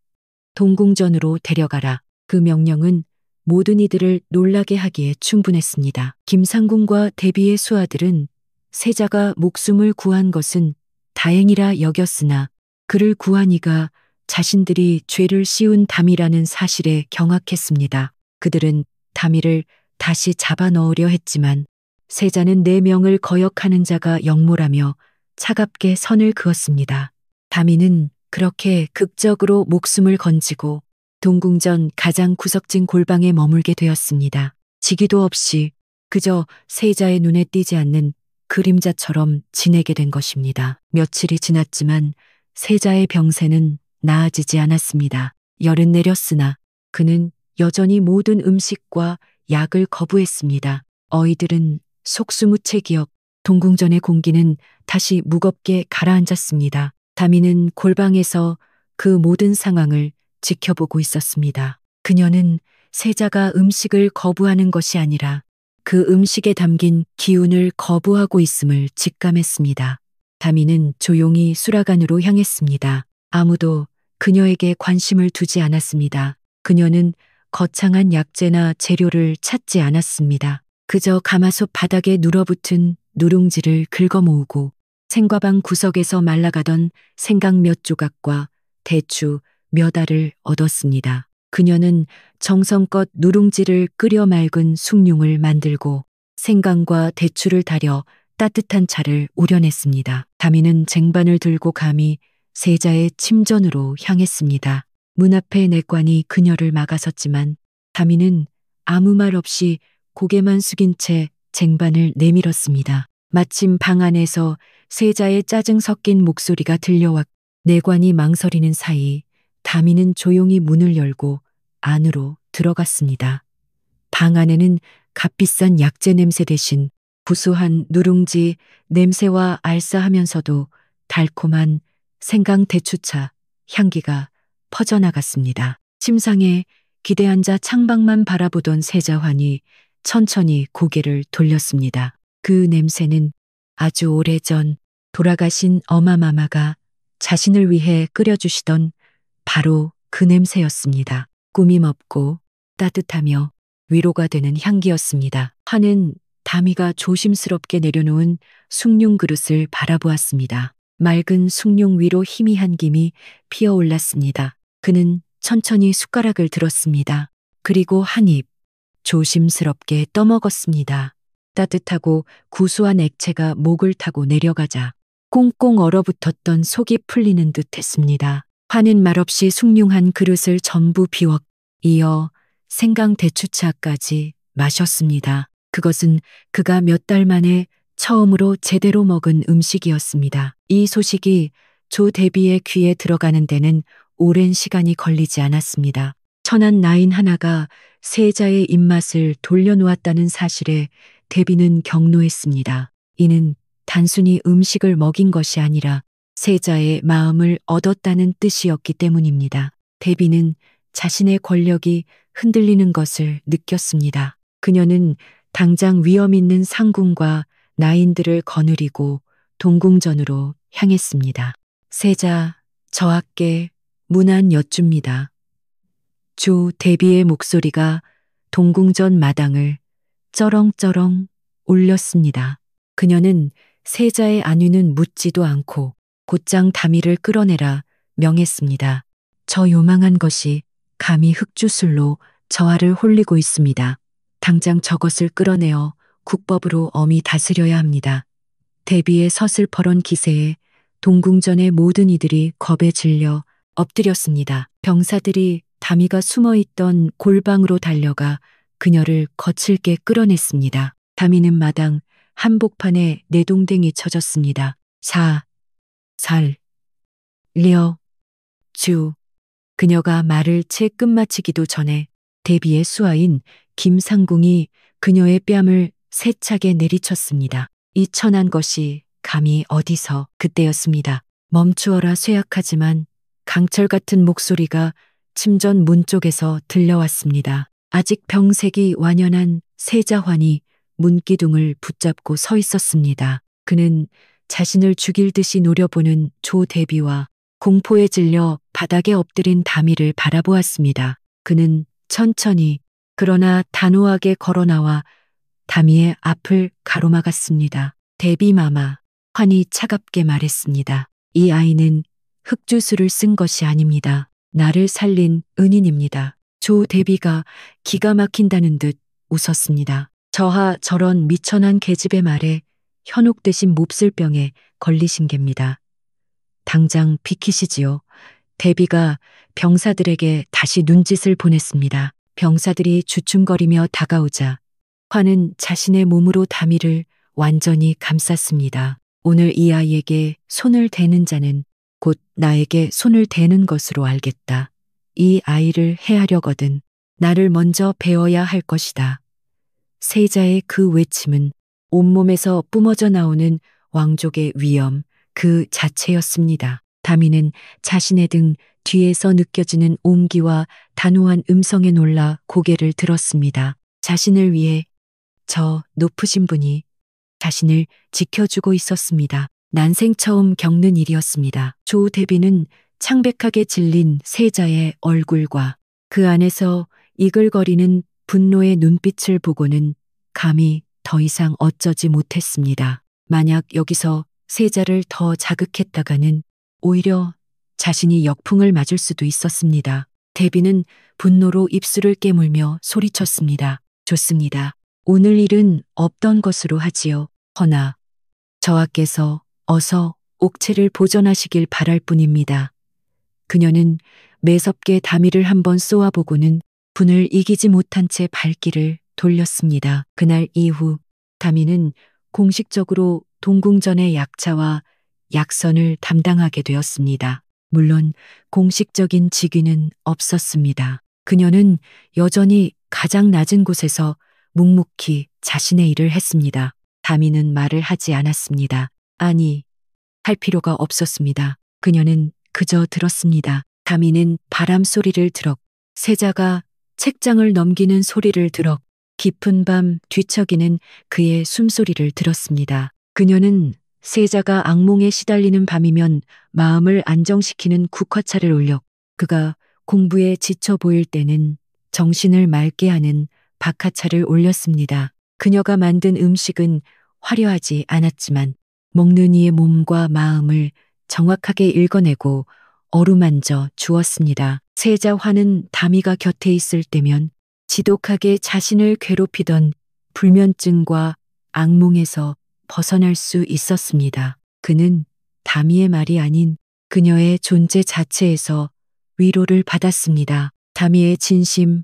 동궁전으로 데려가라. 그 명령은 모든 이들을 놀라게 하기에 충분했습니다. 김상궁과 대비의 수하들은 세자가 목숨을 구한 것은 다행이라 여겼으나 그를 구한 이가 자신들이 죄를 씌운 담이라는 사실에 경악했습니다. 그들은 담이를 다시 잡아 넣으려 했지만 세자는 네 명을 거역하는 자가 역모라며 차갑게 선을 그었습니다. 담이는 그렇게 극적으로 목숨을 건지고 동궁전 가장 구석진 골방에 머물게 되었습니다. 지기도 없이 그저 세자의 눈에 띄지 않는 그림자처럼 지내게 된 것입니다. 며칠이 지났지만 세자의 병세는 나아지지 않았습니다. 열은 내렸으나 그는 여전히 모든 음식과 약을 거부했습니다. 어이들은 속수무책이었 동궁전의 공기는 다시 무겁게 가라앉았습니다. 다미는 골방에서 그 모든 상황을 지켜보고 있었습니다. 그녀는 세자가 음식을 거부하는 것이 아니라 그 음식에 담긴 기운을 거부하고 있음을 직감했습니다. 다미는 조용히 수라간으로 향했습니다. 아무도 그녀에게 관심을 두지 않았습니다. 그녀는 거창한 약재나 재료를 찾지 않았습니다. 그저 가마솥 바닥에 눌어붙은 누룽지를 긁어모으고 생과방 구석에서 말라가던 생강 몇 조각과 대추 몇 알을 얻었습니다. 그녀는 정성껏 누룽지를 끓여 맑은 숭늉을 만들고 생강과 대추를 달여 따뜻한 차를 우려냈습니다. 다미는 쟁반을 들고 감히 세자의 침전으로 향했습니다. 문 앞에 내관이 그녀를 막아섰지만 다미는 아무 말 없이 고개만 숙인 채 쟁반을 내밀었습니다. 마침 방 안에서 세자의 짜증 섞인 목소리가 들려왔. 내관이 망설이는 사이 다미는 조용히 문을 열고 안으로 들어갔습니다. 방 안에는 값비싼 약재 냄새 대신 구수한 누룽지 냄새와 알싸하면서도 달콤한 생강 대추차 향기가 퍼져나갔습니다. 침상에 기대 앉아 창밖만 바라보던 세자환이 천천히 고개를 돌렸습니다. 그 냄새는 아주 오래전 돌아가신 어마마마가 자신을 위해 끓여주시던 바로 그 냄새였습니다. 꾸밈 없고 따뜻하며 위로가 되는 향기였습니다. 환은 다미가 조심스럽게 내려놓은 숭늉 그릇을 바라보았습니다. 맑은 숭늉 위로 희미한 김이 피어올랐습니다. 그는 천천히 숟가락을 들었습니다. 그리고 한 입 조심스럽게 떠먹었습니다. 따뜻하고 구수한 액체가 목을 타고 내려가자 꽁꽁 얼어붙었던 속이 풀리는 듯 했습니다. 환은 말없이 숭늉한 그릇을 전부 비웠 이어 생강 대추차까지 마셨습니다. 그것은 그가 몇 달 만에 처음으로 제대로 먹은 음식이었습니다. 이 소식이 조 대비의 귀에 들어가는 데는 오랜 시간이 걸리지 않았습니다. 천한 나인 하나가 세자의 입맛을 돌려놓았다는 사실에 대비는 격노했습니다. 이는 단순히 음식을 먹인 것이 아니라 세자의 마음을 얻었다는 뜻이었기 때문입니다. 대비는 자신의 권력이 흔들리는 것을 느꼈습니다. 그녀는 당장 위험 있는 상궁과 나인들을 거느리고 동궁전으로 향했습니다. 세자, 저하께 문안 여쭙니다. 조 대비의 목소리가 동궁전 마당을 쩌렁쩌렁 울렸습니다. 그녀는 세자의 안위는 묻지도 않고 곧장 다미를 끌어내라 명했습니다. 저 요망한 것이 감히 흑주술로 저하를 홀리고 있습니다. 당장 저것을 끌어내어 국법으로 엄히 다스려야 합니다. 대비의 서슬퍼런 기세에 동궁전의 모든 이들이 겁에 질려 엎드렸습니다. 병사들이 다미가 숨어있던 골방으로 달려가 그녀를 거칠게 끌어냈습니다. 다미는 마당 한복판에 내동댕이 쳐졌습니다. 주. 그녀가 말을 채 끝마치기도 전에 대비의 수하인 김상궁이 그녀의 뺨을 세차게 내리쳤습니다. 이 천한 것이 감히 어디서. 그때였습니다. 멈추어라. 쇠약하지만 강철 같은 목소리가 침전 문 쪽에서 들려왔습니다. 아직 병색이 완연한 세자환이 문기둥을 붙잡고 서 있었습니다. 그는 자신을 죽일 듯이 노려보는 조대비와 공포에 질려 바닥에 엎드린 다미를 바라보았습니다. 그는 천천히 그러나 단호하게 걸어나와 다미의 앞을 가로막았습니다. 대비마마, 환이 차갑게 말했습니다. 이 아이는 흑주술을 쓴 것이 아닙니다. 나를 살린 은인입니다. 조대비가 기가 막힌다는 듯 웃었습니다. 저하 저런 미천한 계집의 말에 현혹되신 몹쓸 병에 걸리신 geb니다. 당장 비키시지요. 대비가 병사들에게 다시 눈짓을 보냈습니다. 병사들이 주춤거리며 다가오자 환은 자신의 몸으로 다미를 완전히 감쌌습니다. 오늘 이 아이에게 손을 대는 자는 곧 나에게 손을 대는 것으로 알겠다. 이 아이를 해하려거든 나를 먼저 베어야 할 것이다. 세자의 그 외침은 온몸에서 뿜어져 나오는 왕족의 위엄 그 자체였습니다. 다미는 자신의 등 뒤에서 느껴지는 온기와 단호한 음성에 놀라 고개를 들었습니다. 자신을 위해 저 높으신 분이 자신을 지켜주고 있었습니다. 난생 처음 겪는 일이었습니다. 조대비는 창백하게 질린 세자의 얼굴과 그 안에서 이글거리는 분노의 눈빛을 보고는 감히 더 이상 어쩌지 못했습니다. 만약 여기서 세자를 더 자극했다가는 오히려 자신이 역풍을 맞을 수도 있었습니다. 대비는 분노로 입술을 깨물며 소리쳤습니다. 좋습니다. 오늘 일은 없던 것으로 하지요. 허나 저하께서 어서 옥체를 보전하시길 바랄 뿐입니다. 그녀는 매섭게 다미를 한번 쏘아보고는 분을 이기지 못한 채 발길을 돌렸습니다. 그날 이후 다미는 공식적으로 동궁전의 약차와 약선을 담당하게 되었습니다. 물론 공식적인 직위는 없었습니다. 그녀는 여전히 가장 낮은 곳에서 묵묵히 자신의 일을 했습니다. 다미는 말을 하지 않았습니다. 아니, 할 필요가 없었습니다. 그녀는 그저 들었습니다. 다미는 바람 소리를 들었, 세자가 책장을 넘기는 소리를 들었, 깊은 밤 뒤척이는 그의 숨소리를 들었습니다. 그녀는 세자가 악몽에 시달리는 밤이면 마음을 안정시키는 국화차를 올려 그가 공부에 지쳐 보일 때는 정신을 맑게 하는 박하차를 올렸습니다. 그녀가 만든 음식은 화려하지 않았지만 먹는 이의 몸과 마음을 정확하게 읽어내고 어루만져 주었습니다. 세자 환은 다미가 곁에 있을 때면 지독하게 자신을 괴롭히던 불면증과 악몽에서 벗어날 수 있었습니다. 그는 다미의 말이 아닌 그녀의 존재 자체에서 위로를 받았습니다. 다미의 진심,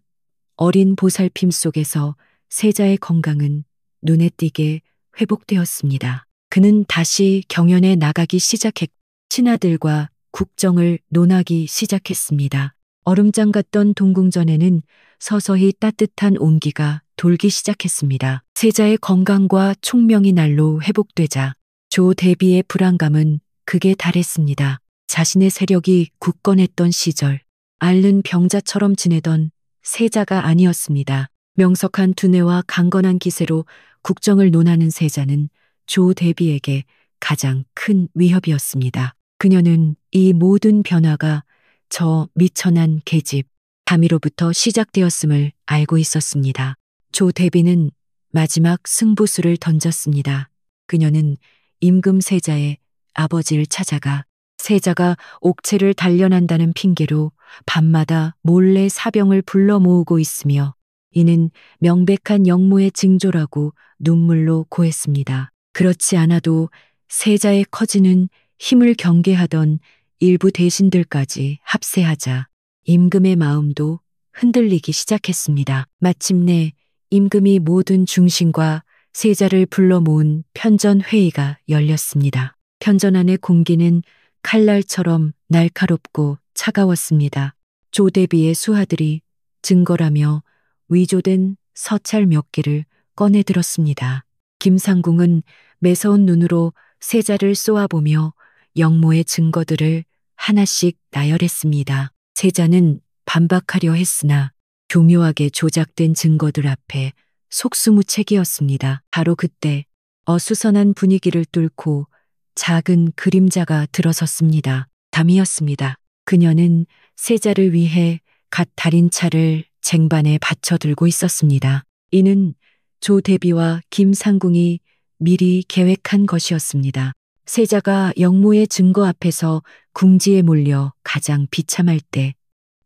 어린 보살핌 속에서 세자의 건강은 눈에 띄게 회복되었습니다. 그는 다시 경연에 나가기 시작했고 신하들과 국정을 논하기 시작했습니다. 얼음장 같던 동궁전에는 서서히 따뜻한 온기가 돌기 시작했습니다. 세자의 건강과 총명이 날로 회복되자 조 대비의 불안감은 극에 달했습니다. 자신의 세력이 굳건했던 시절 앓는 병자처럼 지내던 세자가 아니었습니다. 명석한 두뇌와 강건한 기세로 국정을 논하는 세자는 조 대비에게 가장 큰 위협이었습니다. 그녀는 이 모든 변화가 저 미천한 계집 다미로부터 시작되었음을 알고 있었습니다. 조 대비는 마지막 승부수를 던졌습니다. 그녀는 임금 세자의 아버지를 찾아가 세자가 옥체를 단련한다는 핑계로 밤마다 몰래 사병을 불러 모으고 있으며 이는 명백한 역모의 징조라고 눈물로 고했습니다. 그렇지 않아도 세자의 커지는 힘을 경계하던 일부 대신들까지 합세하자 임금의 마음도 흔들리기 시작했습니다. 마침내 임금이 모든 중신과 세자를 불러 모은 편전 회의가 열렸습니다. 편전 안의 공기는 칼날처럼 날카롭고 차가웠습니다. 조대비의 수하들이 증거라며 위조된 서찰 몇 개를 꺼내 들었습니다. 김상궁은 매서운 눈으로 세자를 쏘아보며 영모의 증거들을 하나씩 나열했습니다. 세자는 반박하려 했으나 교묘하게 조작된 증거들 앞에 속수무책이었습니다. 바로 그때 어수선한 분위기를 뚫고 작은 그림자가 들어섰습니다. 담이었습니다. 그녀는 세자를 위해 갓 달인 차를 쟁반에 받쳐 들고 있었습니다. 이는 조 대비와 김상궁이 미리 계획한 것이었습니다. 세자가 영모의 증거 앞에서 궁지에 몰려 가장 비참할 때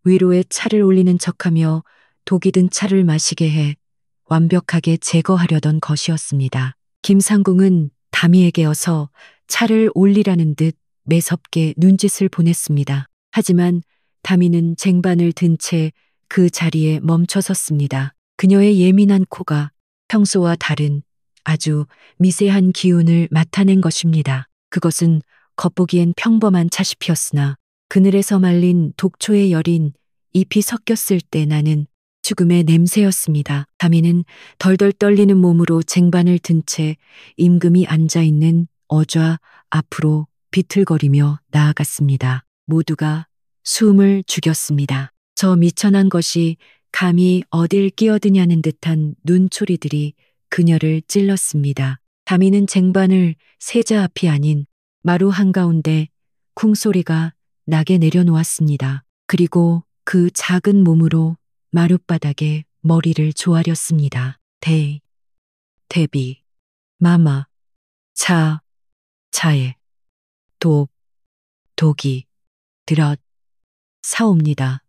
위로에 차를 올리는 척하며 독이 든 차를 마시게 해 완벽하게 제거하려던 것이었습니다. 김상궁은 담이에게 어서 차를 올리라는 듯 매섭게 눈짓을 보냈습니다. 하지만 담이는 쟁반을 든 채 그 자리에 멈춰 섰습니다. 그녀의 예민한 코가 평소와 다른 아주 미세한 기운을 나타낸 것입니다. 그것은 겉보기엔 평범한 차시피였으나 그늘에서 말린 독초에 여린 잎이 섞였을 때 나는 죽음의 냄새였습니다. 담이는 덜덜 떨리는 몸으로 쟁반을 든 채 임금이 앉아있는 어좌 앞으로 비틀거리며 나아갔습니다. 모두가 숨을 죽였습니다. 저 미천한 것이 감히 어딜 끼어드냐는 듯한 눈초리들이 그녀를 찔렀습니다. 담이는 쟁반을 세자 앞이 아닌 마루 한가운데 쿵소리가 나게 내려놓았습니다. 그리고 그 작은 몸으로 마룻바닥에 머리를 조아렸습니다. 대비, 마마, 차에, 독이, 사옵니다.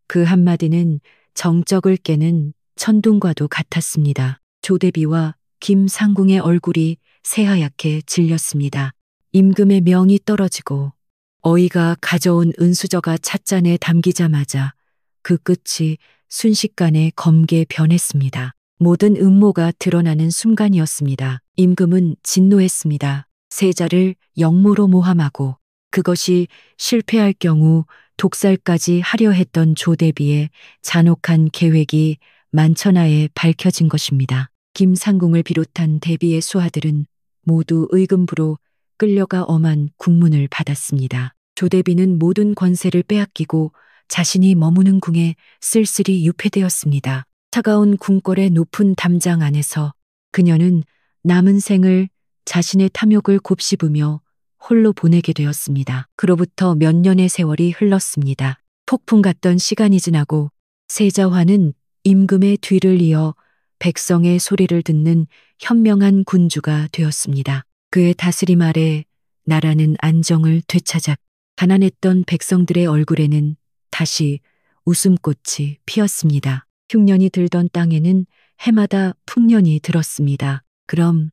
그 한마디는 정적을 깨는 천둥과도 같았습니다. 조대비와 김상궁의 얼굴이 새하얗게 질렸습니다. 임금의 명이 떨어지고 어이가 가져온 은수저가 찻잔에 담기자마자 그 끝이 순식간에 검게 변했습니다. 모든 음모가 드러나는 순간이었습니다. 임금은 진노했습니다. 세자를 영모로 모함하고 그것이 실패할 경우 독살까지 하려 했던 조대비의 잔혹한 계획이 만천하에 밝혀진 것입니다. 김상궁을 비롯한 대비의 수하들은 모두 의금부로 끌려가 엄한 국문을 받았습니다. 조대비는 모든 권세를 빼앗기고 자신이 머무는 궁에 쓸쓸히 유폐되었습니다. 차가운 궁궐의 높은 담장 안에서 그녀는 남은 생을 자신의 탐욕을 곱씹으며 홀로 보내게 되었습니다. 그로부터 몇 년의 세월이 흘렀습니다. 폭풍 같던 시간이 지나고 세자화는 임금의 뒤를 이어 백성의 소리를 듣는 현명한 군주가 되었습니다. 그의 다스림 아래 나라는 안정을 되찾아 가난했던 백성들의 얼굴에는 다시 웃음꽃이 피었습니다. 흉년이 들던 땅에는 해마다 풍년이 들었습니다. 그럼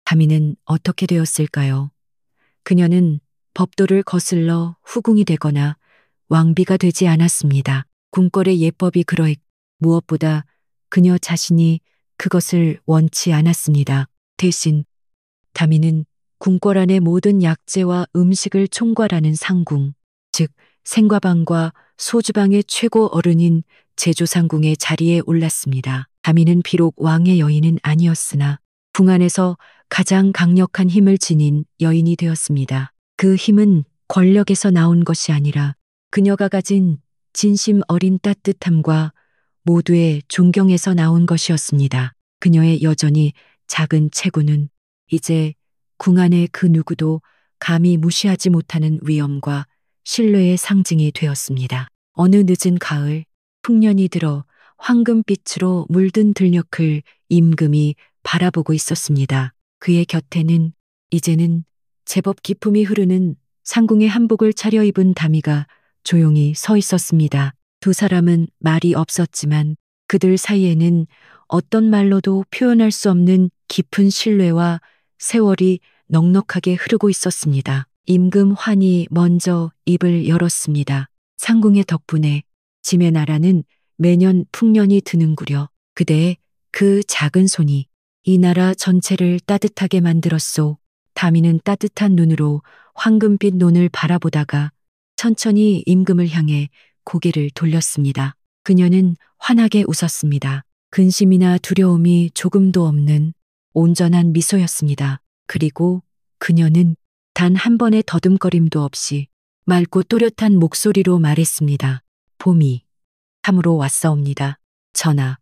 담이는 어떻게 되었을까요? 그녀는 법도를 거슬러 후궁이 되거나 왕비가 되지 않았습니다. 궁궐의 예법이 그러했고 무엇보다 그녀 자신이 그것을 원치 않았습니다. 대신 담이는 궁궐 안의 모든 약재와 음식을 총괄하는 상궁, 즉 생과방과 소주방의 최고 어른인 제조상궁의 자리에 올랐습니다. 담이는 비록 왕의 여인은 아니었으나 궁 안에서 가장 강력한 힘을 지닌 여인이 되었습니다. 그 힘은 권력에서 나온 것이 아니라 그녀가 가진 진심 어린 따뜻함과 모두의 존경에서 나온 것이었습니다. 그녀의 여전히 작은 체구는 이제 궁 안의 그 누구도 감히 무시하지 못하는 위엄과 신뢰의 상징이 되었습니다. 어느 늦은 가을, 풍년이 들어 황금빛으로 물든 들녘을 임금이 바라보고 있었습니다. 그의 곁에는 이제는 제법 기품이 흐르는 상궁의 한복을 차려입은 담이가 조용히 서 있었습니다. 두 사람은 말이 없었지만 그들 사이에는 어떤 말로도 표현할 수 없는 깊은 신뢰와 세월이 넉넉하게 흐르고 있었습니다. 임금 환희 먼저 입을 열었습니다. 상궁의 덕분에 짐의 나라는 매년 풍년이 드는구려. 그대의 그 작은 손이 이 나라 전체를 따뜻하게 만들었소. 다미는 따뜻한 눈으로 황금빛 논을 바라보다가 천천히 임금을 향해 고개를 돌렸습니다. 그녀는 환하게 웃었습니다. 근심이나 두려움이 조금도 없는 온전한 미소였습니다. 그리고 그녀는 단 한 번의 더듬거림도 없이 맑고 또렷한 목소리로 말했습니다. 봄이 함으로 왔사옵니다. 전하,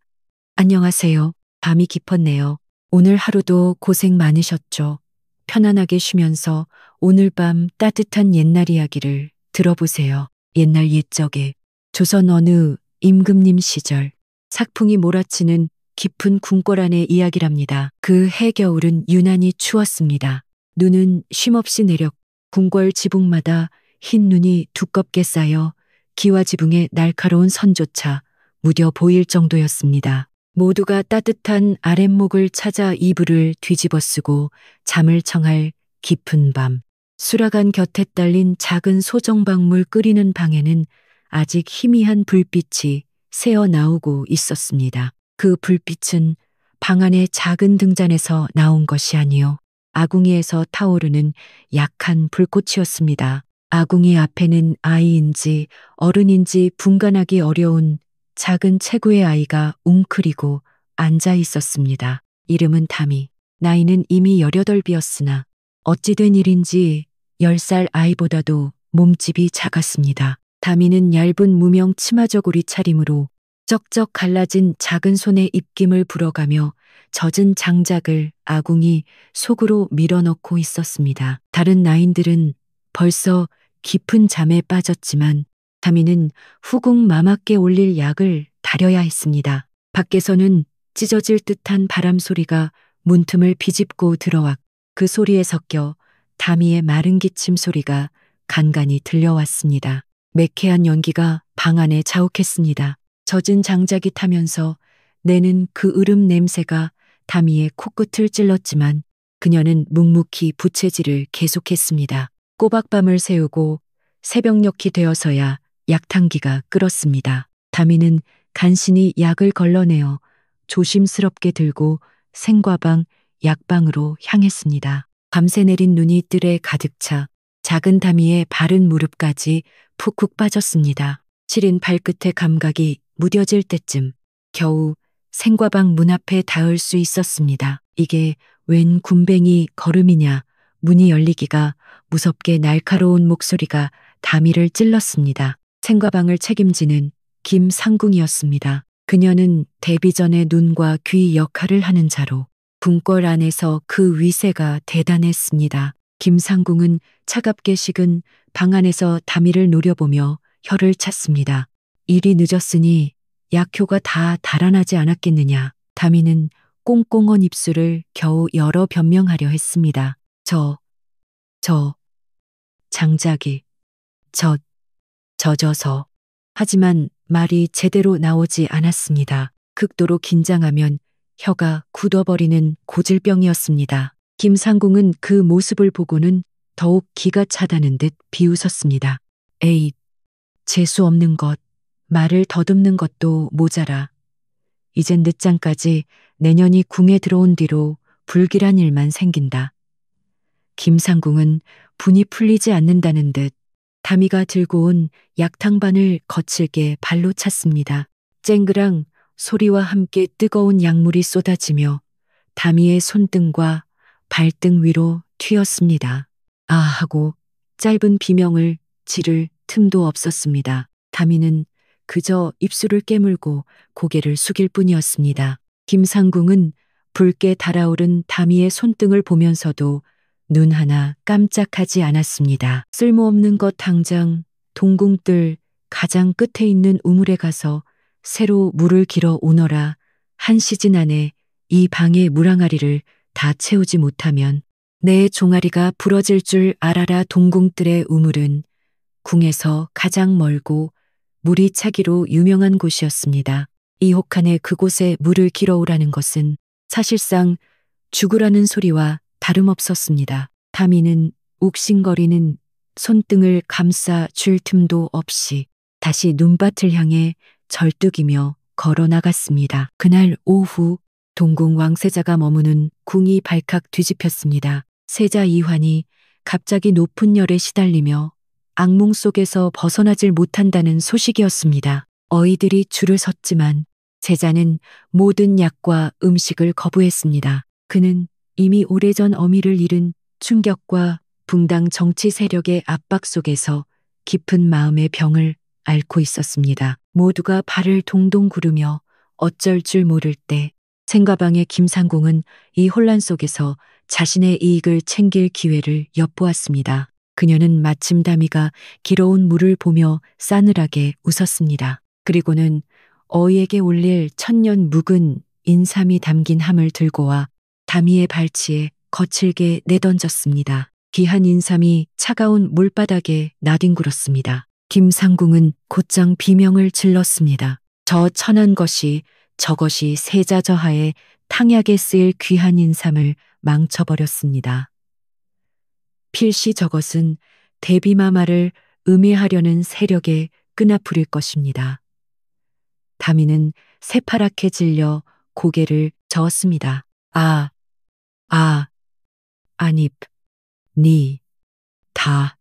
안녕하세요. 밤이 깊었네요. 오늘 하루도 고생 많으셨죠. 편안하게 쉬면서 오늘 밤 따뜻한 옛날 이야기를 들어보세요. 옛날 옛적에 조선 어느 임금님 시절 삭풍이 몰아치는 깊은 궁궐 안의 이야기랍니다. 그 해겨울은 유난히 추웠습니다. 눈은 쉼없이 내렸고 궁궐 지붕마다 흰 눈이 두껍게 쌓여 기와 지붕의 날카로운 선조차 무뎌 보일 정도였습니다. 모두가 따뜻한 아랫목을 찾아 이불을 뒤집어 쓰고 잠을 청할 깊은 밤. 수라간 곁에 딸린 작은 소정방물 끓이는 방에는 아직 희미한 불빛이 새어 나오고 있었습니다. 그 불빛은 방 안의 작은 등잔에서 나온 것이 아니요 아궁이에서 타오르는 약한 불꽃이었습니다. 아궁이 앞에는 아이인지 어른인지 분간하기 어려운 작은 체구의 아이가 웅크리고 앉아 있었습니다. 이름은 다미, 나이는 이미 18이었으나 어찌 된 일인지 10살 아이보다도 몸집이 작았습니다. 다미는 얇은 무명 치마저고리 차림으로 쩍쩍 갈라진 작은 손에 입김을 불어가며 젖은 장작을 아궁이 속으로 밀어넣고 있었습니다. 다른 나인들은 벌써 깊은 잠에 빠졌지만 다미는 후궁 마맞게 올릴 약을 다려야 했습니다. 밖에서는 찢어질 듯한 바람 소리가 문틈을 비집고 들어왔고 그 소리에 섞여 다미의 마른 기침 소리가 간간이 들려왔습니다. 매캐한 연기가 방 안에 자욱했습니다. 젖은 장작이 타면서 내는 그 으름 냄새가 다미의 코끝을 찔렀지만 그녀는 묵묵히 부채질을 계속했습니다. 꼬박밤을 새우고 새벽녘이 되어서야 약탕기가 끓었습니다. 다미는 간신히 약을 걸러내어 조심스럽게 들고 생과방, 약방으로 향했습니다. 밤새 내린 눈이 뜰에 가득 차 작은 다미의 바른 무릎까지 푹푹 빠졌습니다. 시린 발끝의 감각이 무뎌질 때쯤 겨우 생과방 문 앞에 닿을 수 있었습니다. 이게 웬 군뱅이 걸음이냐. 문이 열리기가 무섭게 날카로운 목소리가 다미를 찔렀습니다. 생과방을 책임지는 김상궁이었습니다. 그녀는 데뷔전의 눈과 귀 역할을 하는 자로 궁궐 안에서 그 위세가 대단했습니다. 김상궁은 차갑게 식은 방 안에서 다미를 노려보며 혀를 찼습니다. 일이 늦었으니 약효가 다 달아나지 않았겠느냐. 다미는 꽁꽁언 입술을 겨우 열어 변명하려 했습니다. 장작이 젖어서. 하지만 말이 제대로 나오지 않았습니다. 극도로 긴장하면 혀가 굳어버리는 고질병이었습니다. 김상궁은 그 모습을 보고는 더욱 기가 차다는 듯 비웃었습니다. 에이, 재수 없는 것, 말을 더듬는 것도 모자라. 이젠 늦장까지 내년이 궁에 들어온 뒤로 불길한 일만 생긴다. 김상궁은 분이 풀리지 않는다는 듯 다미가 들고 온 약탕반을 거칠게 발로 찼습니다. 쨍그랑 소리와 함께 뜨거운 약물이 쏟아지며 다미의 손등과 발등 위로 튀었습니다. 아 하고 짧은 비명을 지를 틈도 없었습니다. 다미는 그저 입술을 깨물고 고개를 숙일 뿐이었습니다. 김상궁은 붉게 달아오른 다미의 손등을 보면서도 눈 하나 깜짝하지 않았습니다. 쓸모없는 것 당장 동궁뜰 가장 끝에 있는 우물에 가서 새로 물을 길어 오너라. 한 시즌 안에 이 방의 물항아리를 다 채우지 못하면 내 종아리가 부러질 줄 알아라. 동궁뜰의 우물은 궁에서 가장 멀고 물이 차기로 유명한 곳이었습니다. 이 혹한에 그곳에 물을 길어 오라는 것은 사실상 죽으라는 소리와 다름없었습니다. 다미는 욱신거리는 손등을 감싸 줄 틈도 없이 다시 눈밭을 향해 절뚝이며 걸어 나갔습니다. 그날 오후 동궁 왕세자가 머무는 궁이 발칵 뒤집혔습니다. 세자 이환이 갑자기 높은 열에 시달리며 악몽 속에서 벗어나질 못한다는 소식이었습니다. 어이들이 줄을 섰지만 세자는 모든 약과 음식을 거부했습니다. 그는 이미 오래전 어미를 잃은 충격과 붕당 정치 세력의 압박 속에서 깊은 마음의 병을 앓고 있었습니다. 모두가 발을 동동 구르며 어쩔 줄 모를 때 생가방의 김상궁은 이 혼란 속에서 자신의 이익을 챙길 기회를 엿보았습니다. 그녀는 마침 다미가 길어온 물을 보며 싸늘하게 웃었습니다. 그리고는 어이에게 올릴 천년 묵은 인삼이 담긴 함을 들고 와 다미의 발치에 거칠게 내던졌습니다. 귀한 인삼이 차가운 물바닥에 나뒹굴었습니다. 김상궁은 곧장 비명을 질렀습니다. 저 천한 것이 저것이 세자 저하에 탕약에 쓰일 귀한 인삼을 망쳐버렸습니다. 필시 저것은 대비마마를 음해하려는 세력의 끈앞풀일 것입니다. 다미는 새파랗게 질려 고개를 저었습니다. 아닙, 다.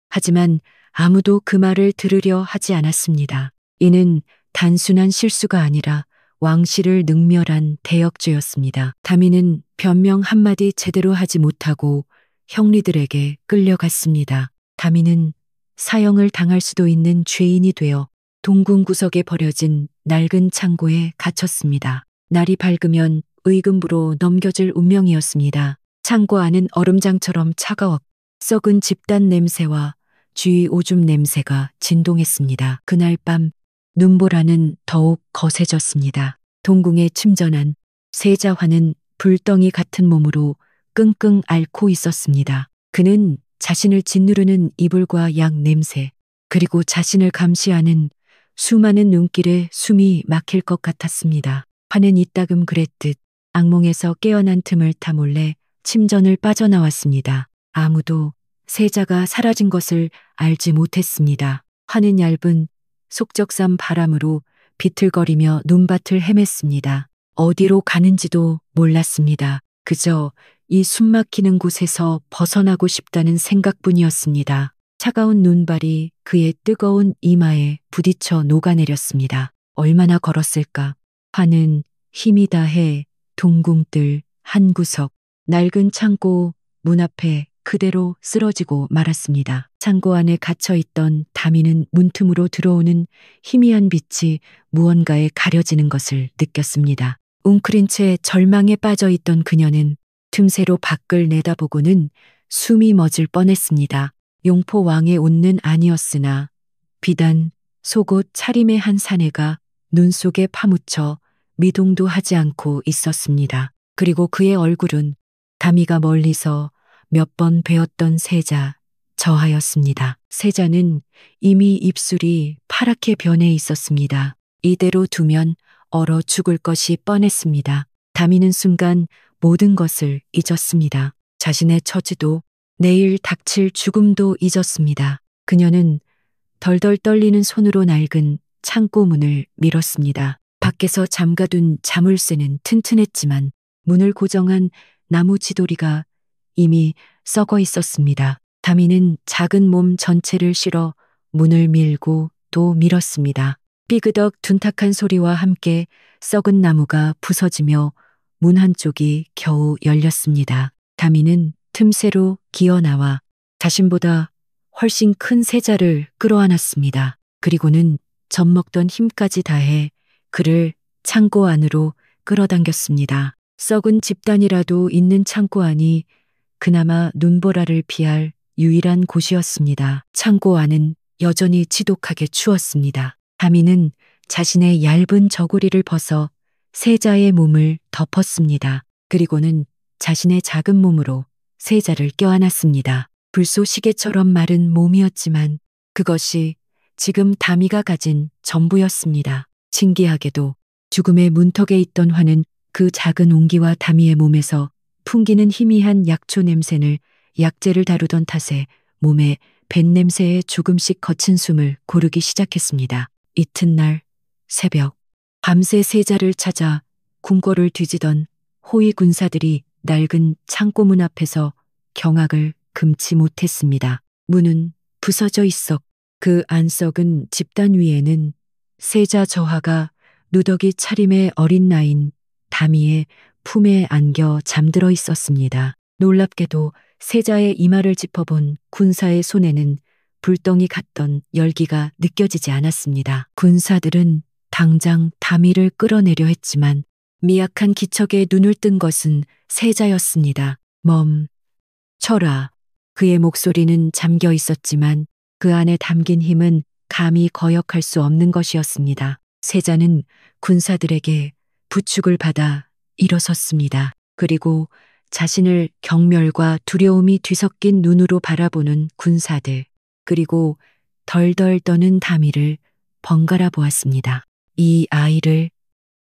하지만 아무도 그 말을 들으려 하지 않았습니다. 이는 단순한 실수가 아니라 왕실을 능멸한 대역죄였습니다. 다미는 변명 한마디 제대로 하지 못하고 형리들에게 끌려갔습니다. 다미는 사형을 당할 수도 있는 죄인이 되어 동궁 구석에 버려진 낡은 창고에 갇혔습니다. 날이 밝으면 의금부로 넘겨질 운명이었습니다. 창고 안은 얼음장처럼 차가웠고 썩은 집단 냄새와 쥐 오줌 냄새가 진동했습니다. 그날 밤 눈보라는 더욱 거세졌습니다. 동궁에 침전한 세자화는 불덩이 같은 몸으로 끙끙 앓고 있었습니다. 그는 자신을 짓누르는 이불과 약 냄새, 그리고 자신을 감시하는 수많은 눈길에 숨이 막힐 것 같았습니다. 화는 이따금 그랬듯 악몽에서 깨어난 틈을 타 몰래 침전을 빠져나왔습니다. 아무도 세자가 사라진 것을 알지 못했습니다. 화는 얇은 속적산 바람으로 비틀거리며 눈밭을 헤맸습니다. 어디로 가는지도 몰랐습니다. 그저 이 숨막히는 곳에서 벗어나고 싶다는 생각뿐이었습니다. 차가운 눈발이 그의 뜨거운 이마에 부딪혀 녹아내렸습니다. 얼마나 걸었을까? 화는 힘이 다해 동궁뜰 한 구석, 낡은 창고 문 앞에 그대로 쓰러지고 말았습니다. 창고 안에 갇혀있던 다미는 문틈으로 들어오는 희미한 빛이 무언가에 가려지는 것을 느꼈습니다. 웅크린 채 절망에 빠져있던 그녀는 틈새로 밖을 내다보고는 숨이 멎을 뻔했습니다. 용포 왕의 옷는 아니었으나 비단 속옷 차림의 한 사내가 눈 속에 파묻혀 미동도 하지 않고 있었습니다. 그리고 그의 얼굴은 다미가 멀리서 몇 번 뵈었던 세자 저하였습니다. 세자는 이미 입술이 파랗게 변해 있었습니다. 이대로 두면 얼어 죽을 것이 뻔했습니다. 다미는 순간 모든 것을 잊었습니다. 자신의 처지도 내일 닥칠 죽음도 잊었습니다. 그녀는 덜덜 떨리는 손으로 낡은 창고 문을 밀었습니다. 밖에서 잠가둔 자물쇠는 튼튼했지만 문을 고정한 나무 지도리가 이미 썩어 있었습니다. 다미는 작은 몸 전체를 실어 문을 밀고 또 밀었습니다. 삐그덕 둔탁한 소리와 함께 썩은 나무가 부서지며 문 한쪽이 겨우 열렸습니다. 다미는 틈새로 기어나와 자신보다 훨씬 큰 세자를 끌어안았습니다. 그리고는 젖먹던 힘까지 다해 그를 창고 안으로 끌어당겼습니다. 썩은 집단이라도 있는 창고 안이 그나마 눈보라를 피할 유일한 곳이었습니다. 창고 안은 여전히 지독하게 추웠습니다. 다미는 자신의 얇은 저고리를 벗어 세자의 몸을 덮었습니다. 그리고는 자신의 작은 몸으로 세자를 껴안았습니다. 불쏘시개처럼 마른 몸이었지만 그것이 지금 다미가 가진 전부였습니다. 신기하게도 죽음의 문턱에 있던 화는 그 작은 옹기와 다미의 몸에서 풍기는 희미한 약초 냄새는 약재를 다루던 탓에 몸에 밴 냄새에 조금씩 거친 숨을 고르기 시작했습니다. 이튿날 새벽, 밤새 세자를 찾아 궁궐을 뒤지던 호위 군사들이 낡은 창고문 앞에서 경악을 금치 못했습니다. 문은 부서져 있어 그 안썩은 집단 위에는 세자 저하가 누더기 차림의 어린 나인 다미의 품에 안겨 잠들어 있었습니다. 놀랍게도 세자의 이마를 짚어본 군사의 손에는 불덩이 같던 열기가 느껴지지 않았습니다. 군사들은 당장 다미를 끌어내려 했지만 미약한 기척에 눈을 뜬 것은 세자였습니다. 멈춰라. 그의 목소리는 잠겨 있었지만 그 안에 담긴 힘은 감히 거역할 수 없는 것이었습니다. 세자는 군사들에게 부축을 받아 일어섰습니다. 그리고 자신을 경멸과 두려움이 뒤섞인 눈으로 바라보는 군사들, 그리고 덜덜 떠는 다미를 번갈아 보았습니다. 이 아이를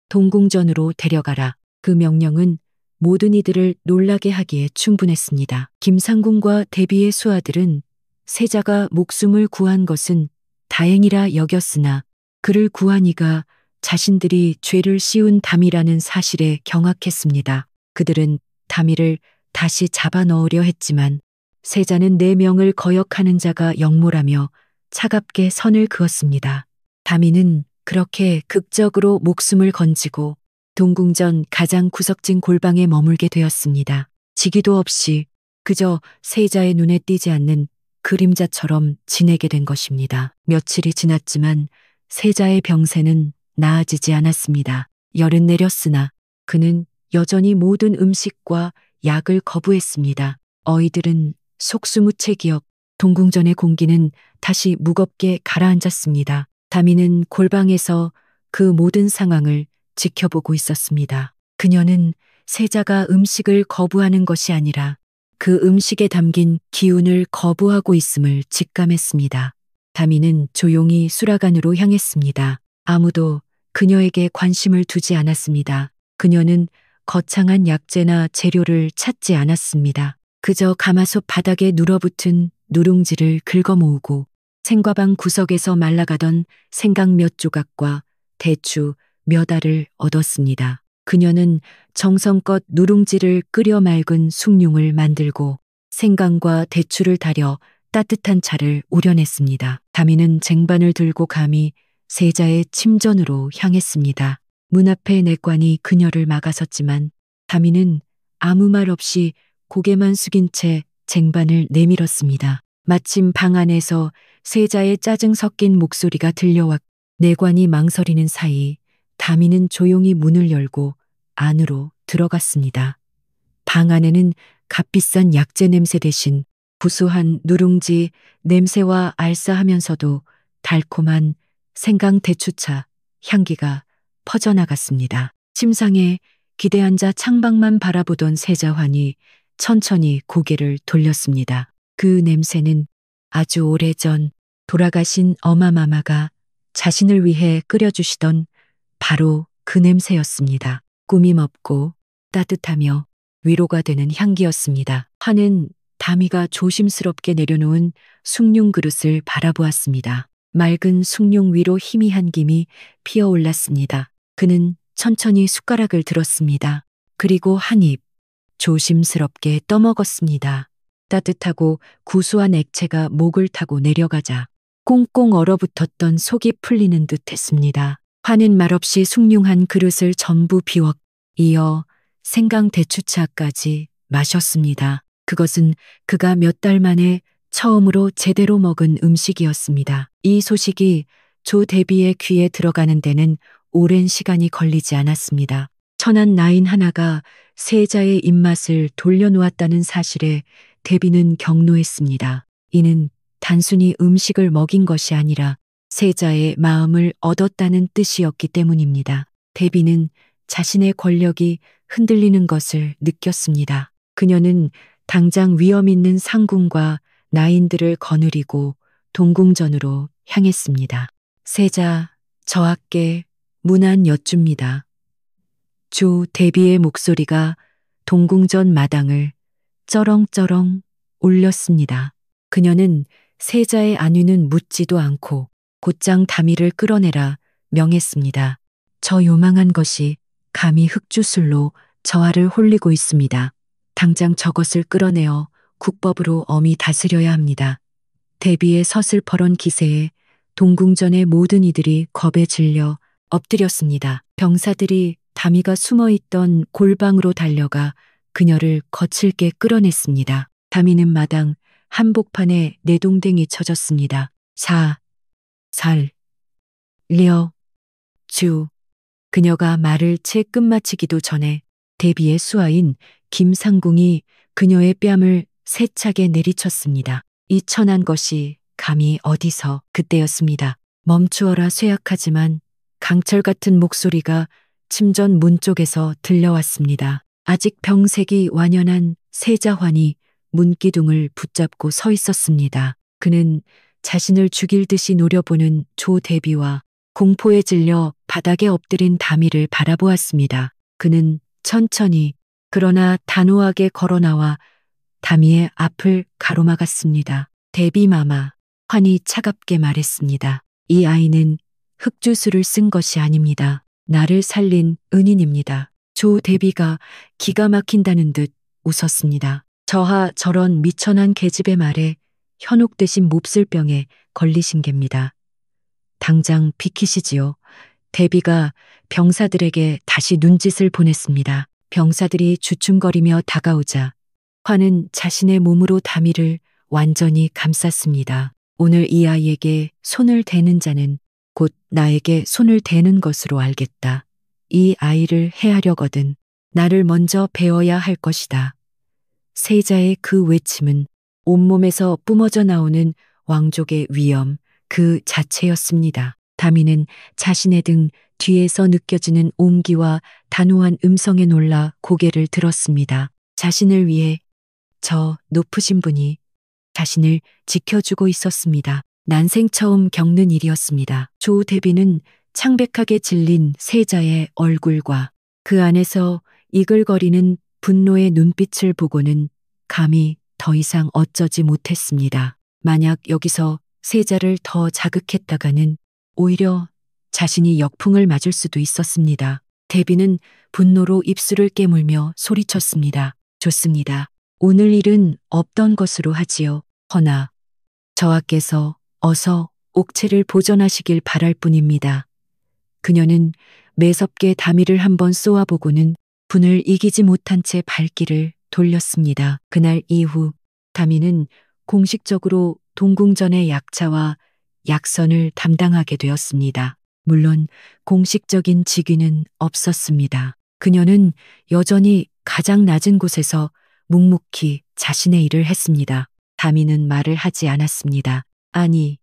동궁전으로 데려가라. 그 명령은 모든 이들을 놀라게 하기에 충분했습니다. 김상궁과 대비의 수하들은 세자가 목숨을 구한 것은 다행이라 여겼으나 그를 구한 이가 자신들이 죄를 씌운 담이라는 사실에 경악했습니다. 그들은 담이를 다시 잡아 넣으려 했지만 세자는 네 명을 거역하는 자가 역모라며 차갑게 선을 그었습니다. 담이는 그렇게 극적으로 목숨을 건지고 동궁전 가장 구석진 골방에 머물게 되었습니다. 지기도 없이 그저 세자의 눈에 띄지 않는 그림자처럼 지내게 된 것입니다. 며칠이 지났지만 세자의 병세는 나아지지 않았습니다. 열은 내렸으나 그는 여전히 모든 음식과 약을 거부했습니다. 어이들은 속수무책이었 동궁전의 공기는 다시 무겁게 가라앉았습니다. 다미는 골방에서 그 모든 상황을 지켜보고 있었습니다. 그녀는 세자가 음식을 거부하는 것이 아니라 그 음식에 담긴 기운을 거부하고 있음을 직감했습니다. 다미는 조용히 수라간으로 향했습니다. 아무도 그녀에게 관심을 두지 않았습니다. 그녀는 거창한 약재나 재료를 찾지 않았습니다. 그저 가마솥 바닥에 눌어붙은 누룽지를 긁어모으고 생과방 구석에서 말라가던 생강 몇 조각과 대추 몇 알을 얻었습니다. 그녀는 정성껏 누룽지를 끓여 맑은 숭늉을 만들고 생강과 대추를 달여 따뜻한 차를 우려냈습니다. 다미는 쟁반을 들고 감히 세자의 침전으로 향했습니다. 문 앞에 내관이 그녀를 막아섰지만 다미는 아무 말 없이 고개만 숙인 채 쟁반을 내밀었습니다. 마침 방 안에서 세자의 짜증 섞인 목소리가 들려왔. 내관이 망설이는 사이 다미는 조용히 문을 열고 안으로 들어갔습니다. 방 안에는 값비싼 약재 냄새 대신 구수한 누룽지 냄새와 알싸하면서도 달콤한 생강 대추차 향기가 퍼져나갔습니다. 침상에 기대 앉아 창밖만 바라보던 세자환이 천천히 고개를 돌렸습니다. 그 냄새는 아주 오래전 돌아가신 어마마마가 자신을 위해 끓여주시던 바로 그 냄새였습니다. 꾸밈 없고 따뜻하며 위로가 되는 향기였습니다. 환은 다미가 조심스럽게 내려놓은 숭늉 그릇을 바라보았습니다. 맑은 숭늉 위로 희미한 김이 피어올랐습니다. 그는 천천히 숟가락을 들었습니다. 그리고 한 입 조심스럽게 떠먹었습니다. 따뜻하고 구수한 액체가 목을 타고 내려가자 꽁꽁 얼어붙었던 속이 풀리는 듯 했습니다. 환은 말없이 숭늉한 그릇을 전부 비워 이어 생강 대추차까지 마셨습니다. 그것은 그가 몇 달 만에 처음으로 제대로 먹은 음식이었습니다. 이 소식이 조 대비의 귀에 들어가는 데는 오랜 시간이 걸리지 않았습니다. 천한 나인 하나가 세자의 입맛을 돌려놓았다는 사실에 대비는 경노했습니다. 이는 단순히 음식을 먹인 것이 아니라 세자의 마음을 얻었다는 뜻이었기 때문입니다. 대비는 자신의 권력이 흔들리는 것을 느꼈습니다. 그녀는 당장 위험 있는 상궁과 나인들을 거느리고 동궁전으로 향했습니다. 세자, 저하께 문안 여쭙니다. 조 대비의 목소리가 동궁전 마당을 쩌렁쩌렁 울렸습니다. 그녀는 세자의 안위는 묻지도 않고 곧장 다미를 끌어내라 명했습니다. 저 요망한 것이 감히 흑주술로 저하를 홀리고 있습니다. 당장 저것을 끌어내어 국법으로 엄히 다스려야 합니다. 대비의 서슬퍼런 기세에 동궁전의 모든 이들이 겁에 질려 엎드렸습니다. 병사들이 다미가 숨어있던 골방으로 달려가 그녀를 거칠게 끌어냈습니다. 다미는 마당 한복판에 내동댕이 쳐졌습니다. 주. 그녀가 말을 채 끝마치기도 전에 대비의 수하인 김상궁이 그녀의 뺨을 세차게 내리쳤습니다. 이 천한 것이 감히 어디서 그때였습니다. 멈추어라 쇠약하지만 강철 같은 목소리가 침전 문 쪽에서 들려왔습니다. 아직 병색이 완연한 세자환이 문기둥을 붙잡고 서 있었습니다. 그는 자신을 죽일 듯이 노려보는 조 대비와 공포에 질려 바닥에 엎드린 다미를 바라보았습니다. 그는 천천히 그러나 단호하게 걸어나와 다미의 앞을 가로막았습니다. 대비마마, 환이 차갑게 말했습니다. 이 아이는 흑주술을 쓴 것이 아닙니다. 나를 살린 은인입니다. 조 대비가 기가 막힌다는 듯 웃었습니다. 저하 저런 미천한 계집의 말에 현혹되신 몹쓸병에 걸리신 겝니다. 당장 비키시지요. 대비가 병사들에게 다시 눈짓을 보냈습니다. 병사들이 주춤거리며 다가오자 환은 자신의 몸으로 다미를 완전히 감쌌습니다. 오늘 이 아이에게 손을 대는 자는 곧 나에게 손을 대는 것으로 알겠다. 이 아이를 해하려거든 나를 먼저 베어야 할 것이다. 세자의 그 외침은 온몸에서 뿜어져 나오는 왕족의 위엄 그 자체였습니다. 다미는 자신의 등 뒤에서 느껴지는 온기와 단호한 음성에 놀라 고개를 들었습니다. 자신을 위해 저 높으신 분이 자신을 지켜주고 있었습니다. 난생 처음 겪는 일이었습니다. 조 대비는 창백하게 질린 세자의 얼굴과 그 안에서 이글거리는 분노의 눈빛을 보고는 감히 더 이상 어쩌지 못했습니다. 만약 여기서 세자를 더 자극했다가는 오히려 자신이 역풍을 맞을 수도 있었습니다. 대비는 분노로 입술을 깨물며 소리쳤습니다. 좋습니다. 오늘 일은 없던 것으로 하지요. 허나 저하께서 어서 옥체를 보전하시길 바랄 뿐입니다. 그녀는 매섭게 다미를 한번 쏘아보고는 분을 이기지 못한 채 발길을 돌렸습니다. 그날 이후 다미는 공식적으로 동궁전의 약차와 약선을 담당하게 되었습니다. 물론 공식적인 직위는 없었습니다. 그녀는 여전히 가장 낮은 곳에서 묵묵히 자신의 일을 했습니다. 다미는 말을 하지 않았습니다. 아니,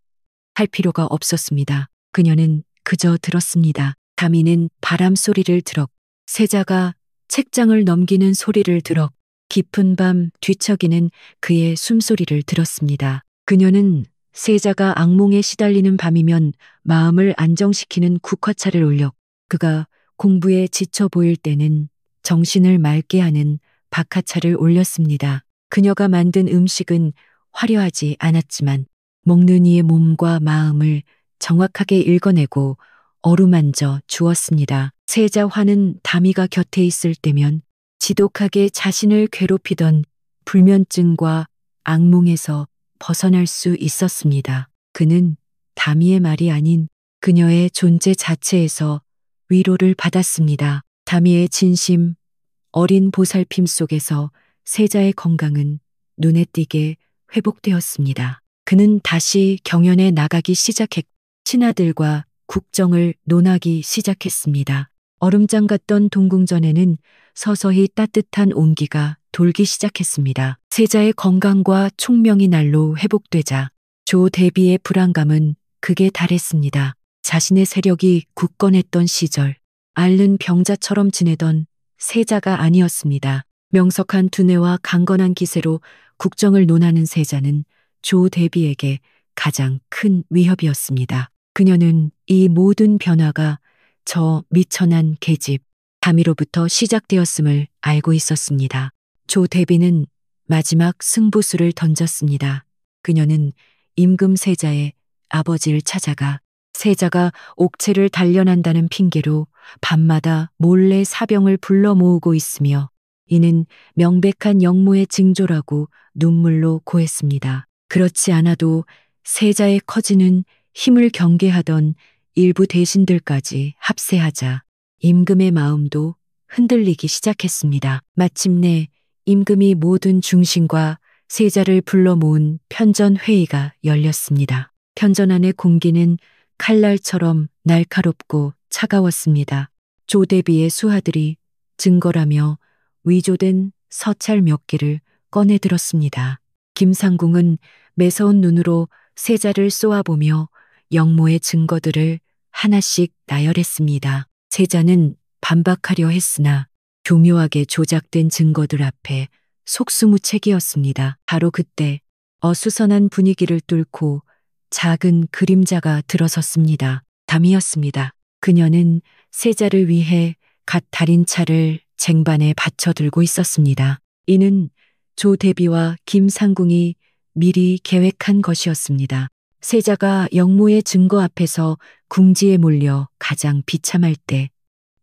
할 필요가 없었습니다. 그녀는 그저 들었습니다. 다미는 바람 소리를 들었, 세자가 책장을 넘기는 소리를 들었, 깊은 밤 뒤척이는 그의 숨소리를 들었습니다. 그녀는 세자가 악몽에 시달리는 밤이면 마음을 안정시키는 국화차를 올려 그가 공부에 지쳐 보일 때는 정신을 맑게 하는 박하차를 올렸습니다. 그녀가 만든 음식은 화려하지 않았지만 먹는 이의 몸과 마음을 정확하게 읽어내고 어루만져 주었습니다. 세자 환은 다미가 곁에 있을 때면 지독하게 자신을 괴롭히던 불면증과 악몽에서 벗어날 수 있었습니다. 그는 다미의 말이 아닌 그녀의 존재 자체에서 위로를 받았습니다. 다미의 진심, 어린 보살핌 속에서 세자의 건강은 눈에 띄게 회복되었습니다. 그는 다시 경연에 나가기 시작했고 신하들과 국정을 논하기 시작했습니다. 얼음장 같던 동궁전에는 서서히 따뜻한 온기가 돌기 시작했습니다. 세자의 건강과 총명이 날로 회복되자 조 대비의 불안감은 극에 달했습니다. 자신의 세력이 굳건했던 시절 앓는 병자처럼 지내던 세자가 아니었습니다. 명석한 두뇌와 강건한 기세로 국정을 논하는 세자는 조 대비에게 가장 큰 위협이었습니다. 그녀는 이 모든 변화가 저 미천한 계집 담이로부터 시작되었음을 알고 있었습니다. 조대비는 마지막 승부수를 던졌습니다. 그녀는 임금 세자의 아버지를 찾아가 세자가 옥체를 단련한다는 핑계로 밤마다 몰래 사병을 불러 모으고 있으며 이는 명백한 영모의 징조라고 눈물로 고했습니다. 그렇지 않아도 세자의 커지는 힘을 경계하던 일부 대신들까지 합세하자 임금의 마음도 흔들리기 시작했습니다. 마침내 임금이 모든 중신과 세자를 불러 모은 편전 회의가 열렸습니다. 편전 안의 공기는 칼날처럼 날카롭고 차가웠습니다. 조대비의 수하들이 증거라며 위조된 서찰 몇 개를 꺼내 들었습니다. 김상궁은 매서운 눈으로 세자를 쏘아보며 영모의 증거들을 하나씩 나열했습니다. 세자는 반박하려 했으나 교묘하게 조작된 증거들 앞에 속수무책이었습니다. 바로 그때 어수선한 분위기를 뚫고 작은 그림자가 들어섰습니다. 담이었습니다. 그녀는 세자를 위해 갓 달인 차를 쟁반에 받쳐 들고 있었습니다. 이는 조대비와 김상궁이 미리 계획한 것이었습니다. 세자가 영모의 증거 앞에서 궁지에 몰려 가장 비참할 때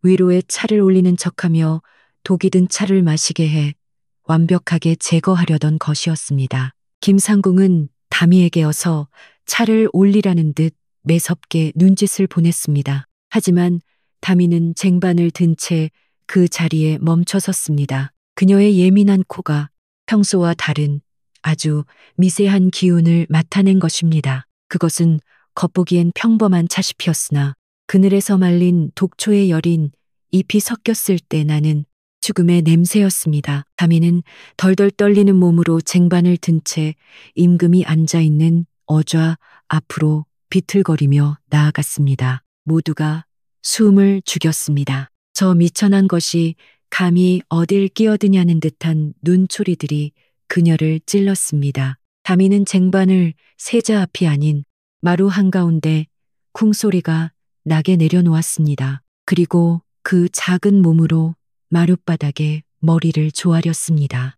위로에 차를 올리는 척하며 독이 든 차를 마시게 해 완벽하게 제거하려던 것이었습니다. 김상궁은 담이에게 어서 차를 올리라는 듯 매섭게 눈짓을 보냈습니다. 하지만 담이는 쟁반을 든 채 그 자리에 멈춰섰습니다. 그녀의 예민한 코가 평소와 다른 아주 미세한 기운을 맡아낸 것입니다. 그것은 겉보기엔 평범한 차시피였으나 그늘에서 말린 독초의 열인 잎이 섞였을 때 나는 죽음의 냄새였습니다. 담이는 덜덜 떨리는 몸으로 쟁반을 든 채 임금이 앉아있는 어좌 앞으로 비틀거리며 나아갔습니다. 모두가 숨을 죽였습니다. 저 미천한 것이 감히 어딜 끼어드냐는 듯한 눈초리들이 그녀를 찔렀습니다. 담이는 쟁반을 세자 앞이 아닌 마루 한가운데 쿵소리가 나게 내려놓았습니다. 그리고 그 작은 몸으로 마룻바닥에 머리를 조아렸습니다.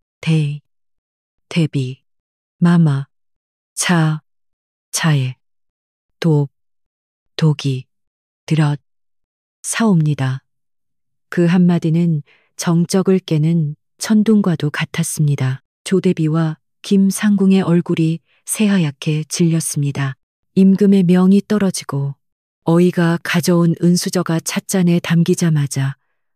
대비, 마마, 차에, 독이, 사옵니다. 그 한마디는 정적을 깨는 천둥과도 같았습니다. 조대비와 김상궁의 얼굴이 새하얗게 질렸습니다. 임금의 명이 떨어지고 어이가 가져온 은수저가 찻잔에 담기자마자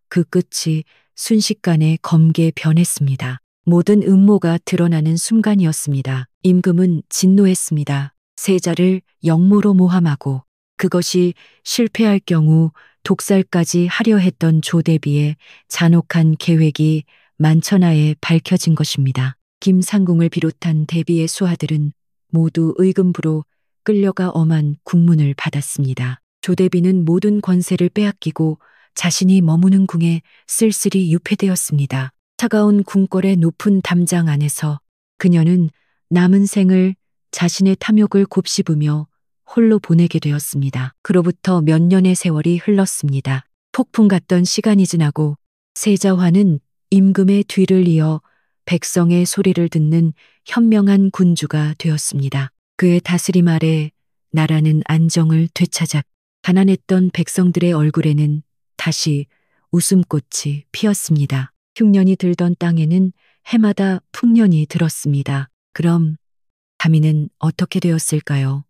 그 끝이 순식간에 검게 변했습니다. 모든 음모가 드러나는 순간이었습니다. 임금은 진노했습니다. 세자를 영모로 모함하고 그것이 실패할 경우 독살까지 하려 했던 조대비의 잔혹한 계획이 만천하에 밝혀진 것입니다. 김상궁을 비롯한 대비의 수하들은 모두 의금부로 끌려가 엄한 국문을 받았습니다. 조대비는 모든 권세를 빼앗기고 자신이 머무는 궁에 쓸쓸히 유폐되었습니다. 차가운 궁궐의 높은 담장 안에서 그녀는 남은 생을 자신의 탐욕을 곱씹으며 홀로 보내게 되었습니다. 그로부터 몇 년의 세월이 흘렀습니다. 폭풍 같던 시간이 지나고 세자화는 임금의 뒤를 이어 백성의 소리를 듣는 현명한 군주가 되었습니다. 그의 다스림 아래 나라는 안정을 되찾아 가난했던 백성들의 얼굴에는 다시 웃음꽃이 피었습니다. 흉년이 들던 땅에는 해마다 풍년이 들었습니다. 그럼 담이는 어떻게 되었을까요?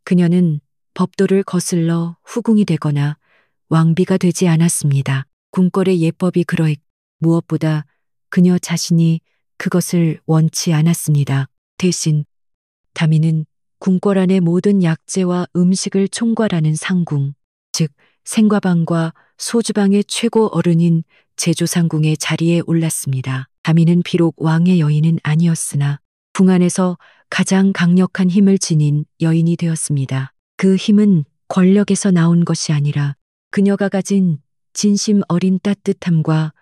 그녀는 법도를 거슬러 후궁이 되거나 왕비가 되지 않았습니다. 궁궐의 예법이 그러했고 무엇보다 그녀 자신이 그것을 원치 않았습니다. 대신 담이는 궁궐 안의 모든 약재와 음식을 총괄하는 상궁, 즉 생과방과 소주방의 최고 어른인 제조상궁의 자리에 올랐습니다. 담이는 비록 왕의 여인은 아니었으나 궁 안에서 가장 강력한 힘을 지닌 여인이 되었습니다. 그 힘은 권력에서 나온 것이 아니라 그녀가 가진 진심 어린 따뜻함과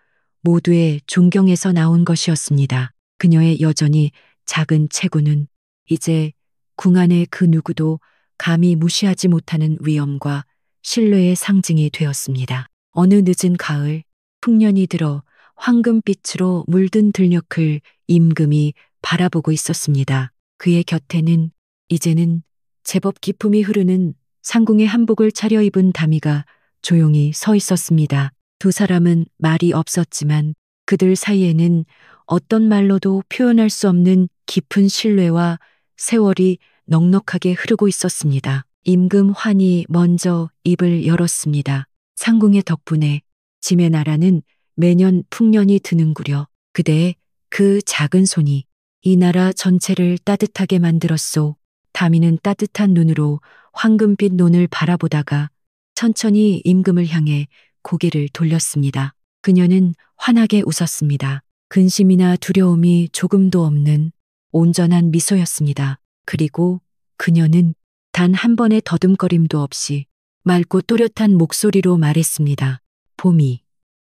모두의 존경에서 나온 것이었습니다. 그녀의 여전히 작은 체구는 이제 궁 안의 그 누구도 감히 무시하지 못하는 위엄과 신뢰의 상징이 되었습니다. 어느 늦은 가을 풍년이 들어 황금빛으로 물든 들녘을 임금이 바라보고 있었습니다. 그의 곁에는 이제는 제법 기품이 흐르는 상궁의 한복을 차려입은 다미가 조용히 서 있었습니다. 두 사람은 말이 없었지만 그들 사이에는 어떤 말로도 표현할 수 없는 깊은 신뢰와 세월이 넉넉하게 흐르고 있었습니다. 임금 환희 먼저 입을 열었습니다. 상궁의 덕분에 짐의 나라는 매년 풍년이 드는구려. 그대의 그 작은 손이 이 나라 전체를 따뜻하게 만들었소. 다미는 따뜻한 눈으로 황금빛 논을 바라보다가 천천히 임금을 향해 고개를 돌렸습니다. 그녀는 환하게 웃었습니다. 근심이나 두려움이 조금도 없는 온전한 미소였습니다. 그리고 그녀는 단 한 번의 더듬거림도 없이 맑고 또렷한 목소리로 말했습니다. 봄이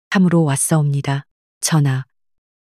참으로 왔사옵니다. 전하,